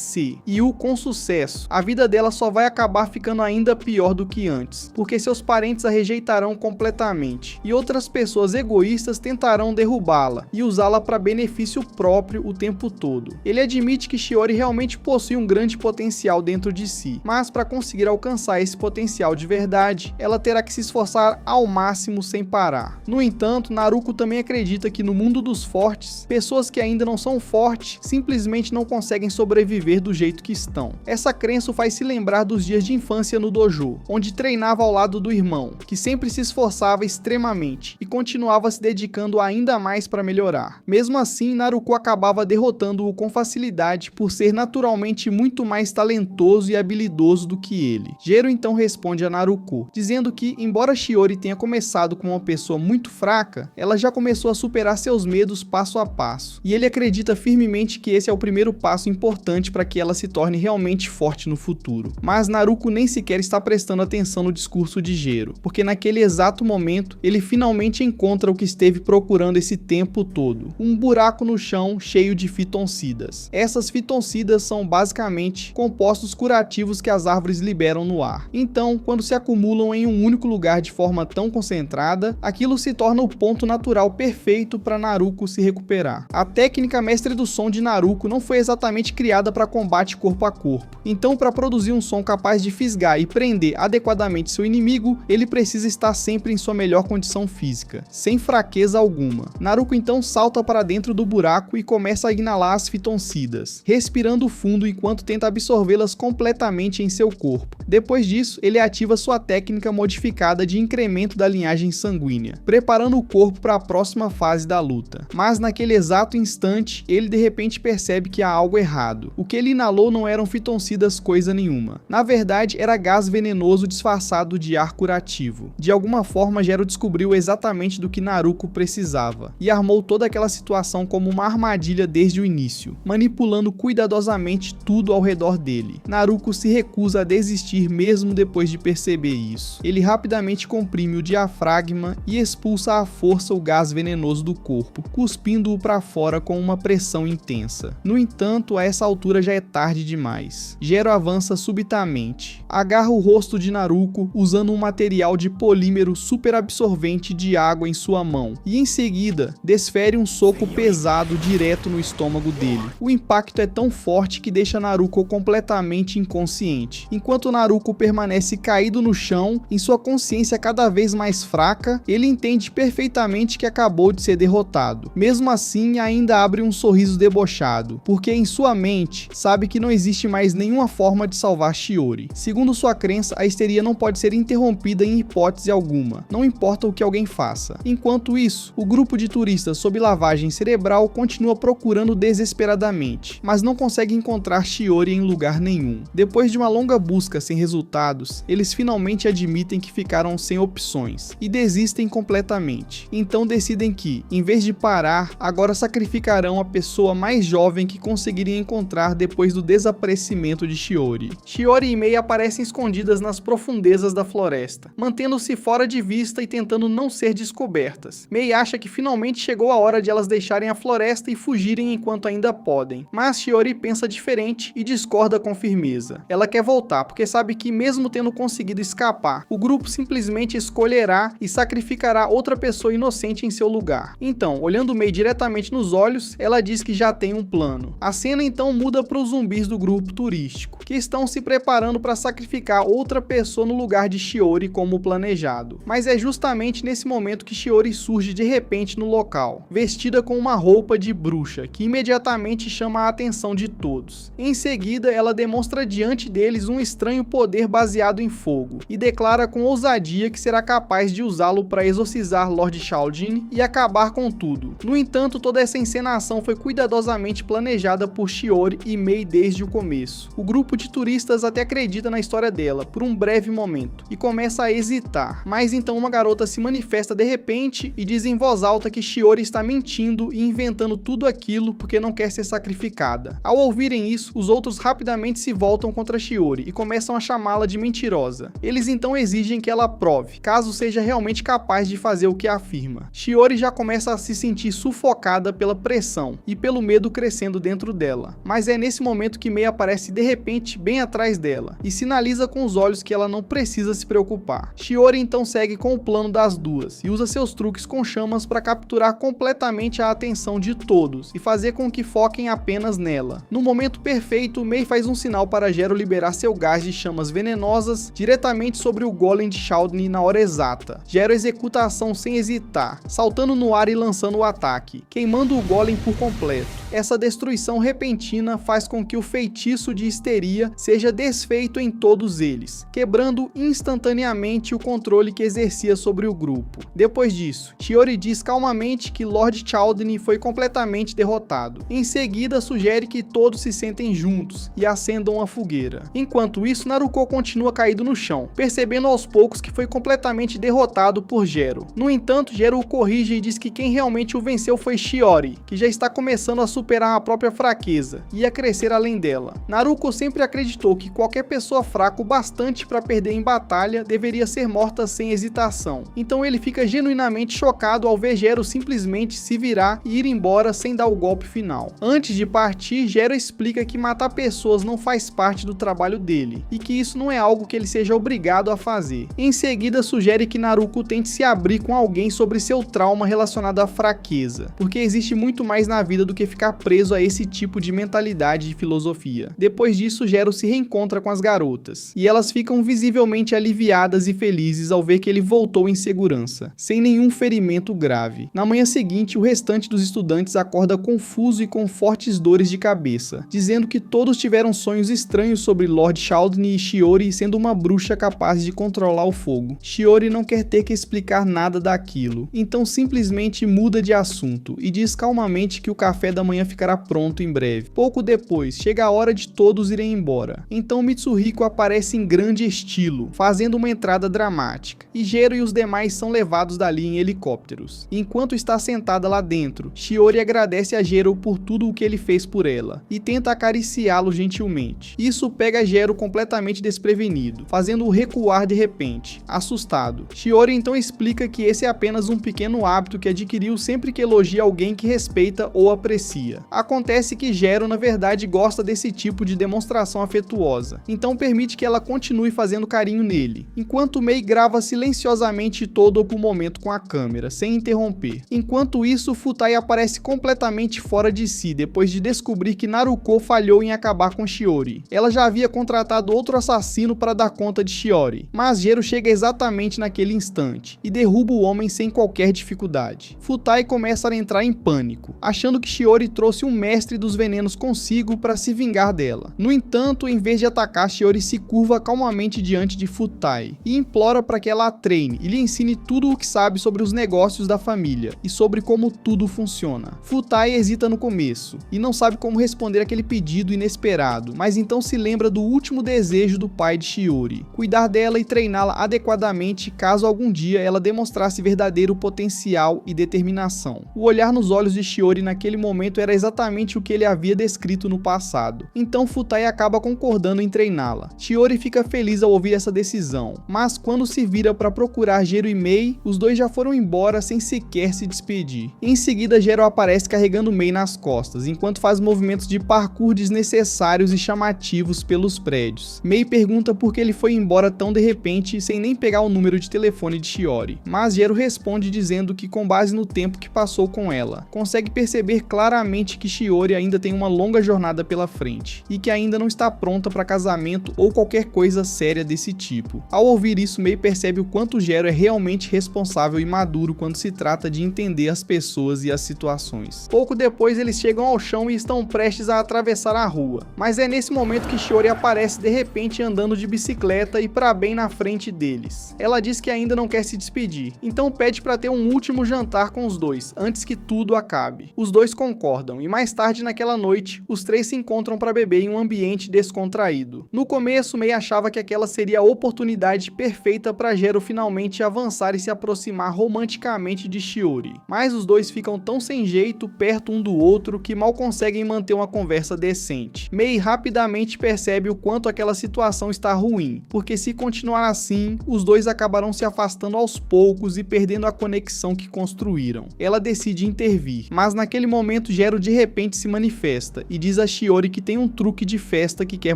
Speaker 1: Yu com sucesso, a vida dela só vai acabar ficando ainda pior do que antes, porque seus parentes a rejeitarão completamente, e outras pessoas egoístas tentarão derrubá-la e usá-la para benefício próprio o tempo todo. Ele admite que Shiori realmente possui um grande potencial dentro de si, mas para conseguir alcançar esse potencial de verdade, ela terá que se esforçar ao máximo sem parar. No entanto, Naruko também acredita que no mundo dos fortes, pessoas que ainda não são fortes simplesmente não conseguem sobreviver do jeito que estão. Essa crença o faz se lembrar dos dias de infância no dojo, onde treinava ao lado do irmão, que sempre se esforçava extremamente e continuava se dedicando ainda mais para melhorar. Mesmo assim, Naruko acabava derrotando-o com facilidade por ser naturalmente muito mais talentoso e habilidoso do que ele. Gero então responde a Naruko, dizendo que, embora Shiori tenha começado como uma pessoa muito fraca, ela já começou a superar seus medos passo a passo, e ele acredita firmemente que esse é o primeiro passo importante para que ela se torne realmente forte no futuro. Mas Naruko nem sequer está prestando atenção no discurso de Gero, porque naquele exato momento ele finalmente encontra o que esteve procurando esse tempo todo: um buraco no chão cheio de fitoncidas. Essas fitoncidas são basicamente compostos curativos que as árvores liberam no ar. Então, quando se acumulam em um único lugar de forma tão concentrada, aquilo se torna o ponto natural perfeito para Naruko se recuperar. A técnica mestre do som de Naruko não foi exatamente criada para combate corpo a corpo. Então, para produzir um som capaz de fisgar e prender adequadamente seu inimigo, ele precisa estar sempre em sua melhor condição física, sem fraqueza alguma. Naruko então salta para dentro do buraco e começa a inalar as fitoncidas, respirando fundo enquanto tenta absorvê-las completamente em seu corpo. Depois disso, ele ativa sua técnica modificada de incremento da linhagem sanguínea, preparando o corpo para a próxima fase da luta. Mas naquele exato instante, ele de repente percebe que há algo errado. O que ele inalou não eram fitoncidas coisa nenhuma. Na verdade, era gás venenoso disfarçado de ar curativo. De alguma forma, Gero descobriu exatamente do que Naruko precisava, e armou toda aquela situação como uma armadilha desde o início, manipulando cuidadosamente tudo ao redor dele. Naruko se recusa a desistir mesmo depois de perceber isso. Ele rapidamente comprime o diafragma e expulsa à força o gás venenoso do corpo, cuspindo-o para fora com uma pressão intensa. No entanto, a essa altura já é tarde demais. Gero avança subitamente, agarra o rosto de Naruko usando um material de polímero super absorvente de água em sua mão, e em seguida desfere um soco pesado direto no estômago dele. O impacto é tão forte que deixa Naruko completamente inconsciente. Enquanto Naruko permanece caído no chão, em sua consciência cada vez mais fraca, ele entende perfeitamente que acabou de ser derrotado. Mesmo assim, ainda abre um sorriso debochado, porque em sua mente sabe que não existe mais nenhuma forma de salvar Shiori. Segundo sua crença, a histeria não pode ser interrompida em hipótese alguma, não importa o que alguém faça. Enquanto isso, o grupo de turistas sob lavagem cerebral continua procurando desesperadamente, mas não consegue encontrar Shiori em lugar nenhum. Depois de uma longa busca sem sem resultados, eles finalmente admitem que ficaram sem opções e desistem completamente. Então decidem que, em vez de parar, agora sacrificarão a pessoa mais jovem que conseguiriam encontrar depois do desaparecimento de Shiori. Shiori e Mei aparecem escondidas nas profundezas da floresta, mantendo-se fora de vista e tentando não ser descobertas. Mei acha que finalmente chegou a hora de elas deixarem a floresta e fugirem enquanto ainda podem, mas Shiori pensa diferente e discorda com firmeza. Ela quer voltar porque sabe que, mesmo tendo conseguido escapar, o grupo simplesmente escolherá e sacrificará outra pessoa inocente em seu lugar. Então, olhando Mei diretamente nos olhos, ela diz que já tem um plano. A cena então muda para os zumbis do grupo turístico, que estão se preparando para sacrificar outra pessoa no lugar de Shiori como planejado. Mas é justamente nesse momento que Shiori surge de repente no local, vestida com uma roupa de bruxa, que imediatamente chama a atenção de todos. Em seguida, ela demonstra diante deles um estranho poder baseado em fogo, e declara com ousadia que será capaz de usá-lo para exorcizar Lord Shaldin e acabar com tudo. No entanto, toda essa encenação foi cuidadosamente planejada por Shiori e Mei desde o começo. O grupo de turistas até acredita na história dela, por um breve momento, e começa a hesitar, mas então uma garota se manifesta de repente e diz em voz alta que Shiori está mentindo e inventando tudo aquilo porque não quer ser sacrificada. Ao ouvirem isso, os outros rapidamente se voltam contra Shiori e começam a chamá-la de mentirosa. Eles então exigem que ela prove, caso seja realmente capaz de fazer o que afirma. Shiori já começa a se sentir sufocada pela pressão e pelo medo crescendo dentro dela, mas é nesse momento que Mei aparece de repente bem atrás dela e sinaliza com os olhos que ela não precisa se preocupar. Shiori então segue com o plano das duas e usa seus truques com chamas para capturar completamente a atenção de todos e fazer com que foquem apenas nela. No momento perfeito, Mei faz um sinal para Gero liberar seu gás de chamas venenosas diretamente sobre o golem de Shaldin na hora exata. Gero executa a ação sem hesitar, saltando no ar e lançando o ataque, queimando o golem por completo. Essa destruição repentina faz com que o feitiço de histeria seja desfeito em todos eles, quebrando instantaneamente o controle que exercia sobre o grupo. Depois disso, Shiori diz calmamente que Lord Shaldin foi completamente derrotado. Em seguida, sugere que todos se sentem juntos e acendam uma fogueira. Enquanto isso, Naruko continua caído no chão, percebendo aos poucos que foi completamente derrotado por Gero. No entanto, Gero o corrige e diz que quem realmente o venceu foi Shiori, que já está começando a superar a própria fraqueza e a crescer além dela. Naruko sempre acreditou que qualquer pessoa fraca o bastante para perder em batalha deveria ser morta sem hesitação. Então ele fica genuinamente chocado ao ver Gero simplesmente se virar e ir embora sem dar o golpe final. Antes de partir, Gero explica que matar pessoas não faz parte do trabalho dele e que isso não é algo que ele seja obrigado a fazer. Em seguida, sugere que Naruko tente se abrir com alguém sobre seu trauma relacionado à fraqueza, porque existe muito mais na vida do que ficar preso a esse tipo de mentalidade e filosofia. Depois disso, Gero se reencontra com as garotas, e elas ficam visivelmente aliviadas e felizes ao ver que ele voltou em segurança, sem nenhum ferimento grave. Na manhã seguinte, o restante dos estudantes acorda confuso e com fortes dores de cabeça, dizendo que todos tiveram sonhos estranhos sobre Lord Shaldin e Shiori sendo uma bruxa capaz de controlar o fogo. Shiori não quer ter que explicar nada daquilo, então simplesmente muda de assunto e diz calmamente que o café da manhã ficará pronto em breve. Pouco depois, chega a hora de todos irem embora. Então Mitsuhiko aparece em grande estilo, fazendo uma entrada dramática, e Gero e os demais são levados dali em helicópteros. Enquanto está sentada lá dentro, Shiori agradece a Gero por tudo o que ele fez por ela, e tenta acariciá-lo gentilmente. Isso pega Gero completamente desprevenido, fazendo-o recuar de repente, assustado. Shiori então explica que esse é apenas um pequeno hábito que adquiriu sempre que elogia alguém que respeita ou aprecia. Acontece que Gero na verdade gosta desse tipo de demonstração afetuosa, então permite que ela continue fazendo carinho nele, enquanto Mei grava silenciosamente todo o momento com a câmera, sem interromper. Enquanto isso, Futai aparece completamente fora de si depois de descobrir que Naruko falhou em acabar com Shiori. Ela já havia contratado outro assassino para dar conta de Shiori, mas Gero chega exatamente naquele instante e derruba o homem sem qualquer dificuldade. Futai começa a entrar em pânico, achando que Shiori trouxe um mestre dos venenos consigo para se vingar dela. No entanto, em vez de atacar, Shiori se curva calmamente diante de Futai e implora para que ela a treine e lhe ensine tudo o que sabe sobre os negócios da família e sobre como tudo funciona. Futai hesita no começo e não sabe como responder aquele pedido inesperado, mas então se lembra do último desejo do pai de Shiori, cuidar dela e treiná-la adequadamente caso algum dia ela demonstrasse verdadeiro potencial e determinação. O olhar nos olhos de Shiori naquele momento era exatamente o que ele havia descrito no passado. Então Futai acaba concordando em treiná-la. Shiori fica feliz ao ouvir essa decisão, mas quando se vira para procurar Jero e Mei, os dois já foram embora sem sequer se despedir. Em seguida, Jero aparece carregando Mei nas costas, enquanto faz movimentos de parkour desnecessários e chamativos pelos prédios. Mei pergunta por que ele foi embora tão de repente sem nem pegar o número de telefone de Shiori, mas Jero responde dizendo que, com base no tempo que passou com ela, consegue perceber claramente que Shiori ainda tem uma longa jornada pela frente e que ainda não está pronta para casamento ou qualquer coisa séria desse tipo. Ao ouvir isso, Mei percebe o quanto Jero é realmente responsável e maduro quando se trata de entender as pessoas e as situações. Pouco depois, eles chegam ao chão e estão prestes a atravessar a rua, mas é nesse momento que Shiori aparece de repente andando de bicicleta e para bem na frente deles. Ela diz que ainda não quer se despedir, então pede para ter um último jantar com os dois, antes que tudo acabe. Os dois concordam e mais tarde naquela noite, os três se encontram para beber em um ambiente descontraído. No começo, Mei achava que aquela seria a oportunidade perfeita para Jero finalmente avançar e se aproximar romanticamente de Shiori, mas os dois ficam tão sem jeito perto um do outro que mal conseguem manter uma conversa decente. Mei rapidamente percebe o quanto aquela situação está ruim, porque se continuar assim, os dois acabarão se afastando aos poucos e perdendo a conexão que construíram. Ela decide intervir, mas naquele momento Jero de repente se manifesta e diz a Shiori que tem um truque de festa que quer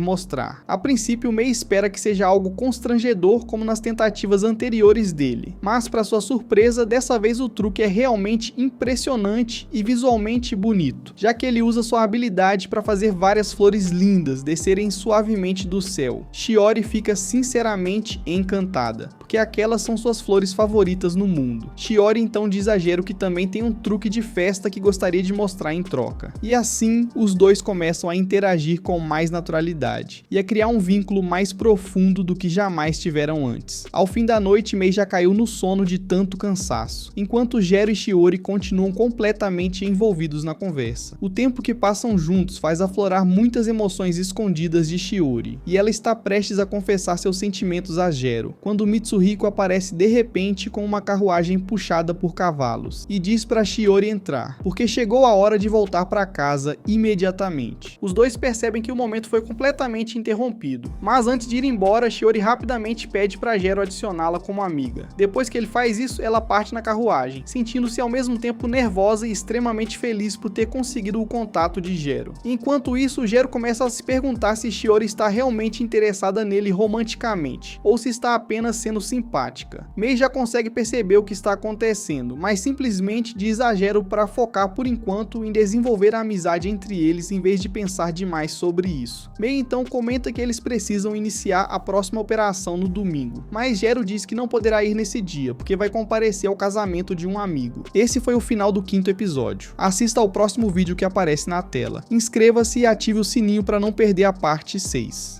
Speaker 1: mostrar. A princípio, Mei espera que seja algo constrangedor como nas tentativas anteriores dele, mas para sua surpresa, dessa vez o truque é realmente impressionante e visualmente bonito, já que ele usa sua habilidade para fazer várias flores lindas descerem suavemente do céu. Shiori fica sinceramente encantada, porque aquelas são suas flores favoritas no mundo. Shiori então diz a Jero que também tem um truque de festa que gostaria de mostrar em troca. E assim, os dois começam a interagir com mais naturalidade e a criar um vínculo mais profundo do que jamais tiveram antes. Ao fim da noite, Mei já caiu no sono de tanto cansaço, enquanto Jero e Shiori continuam completamente envolvidos na conversa. O tempo que passam juntos faz aflorar muitas emoções escondidas de Shiori, e ela está prestes a confessar seus sentimentos a Jero, quando Mitsuhiko aparece de repente com uma carruagem puxada por cavalos, e diz para Shiori entrar, porque chegou a hora de voltar para casa imediatamente. Os dois percebem que o momento foi completamente interrompido, mas antes de ir embora, Shiori rapidamente pede para Jero adicioná-la como amiga. Depois que ele faz isso, ela parte na carruagem, sentindo-se ao mesmo tempo nervosa e extremamente feliz por ter conseguido o contato de Jero. Enquanto isso, Jero começa a se perguntar se Shiori está realmente interessada nele romanticamente, ou se está apenas sendo simpática. Mei já consegue perceber o que está acontecendo, mas simplesmente diz a Jero para focar por enquanto em desenvolver a amizade entre eles em vez de pensar demais sobre isso. Mei então comenta que eles precisam iniciar a próxima operação no domingo, mas Jero diz que não poderá ir nesse dia, porque vai comparecer ao casamento de um amigo. Esse foi o final do 5º episódio. Assista ao próximo vídeo que aparece na tela. Inscreva-se e ative o sininho para não perder a parte 6.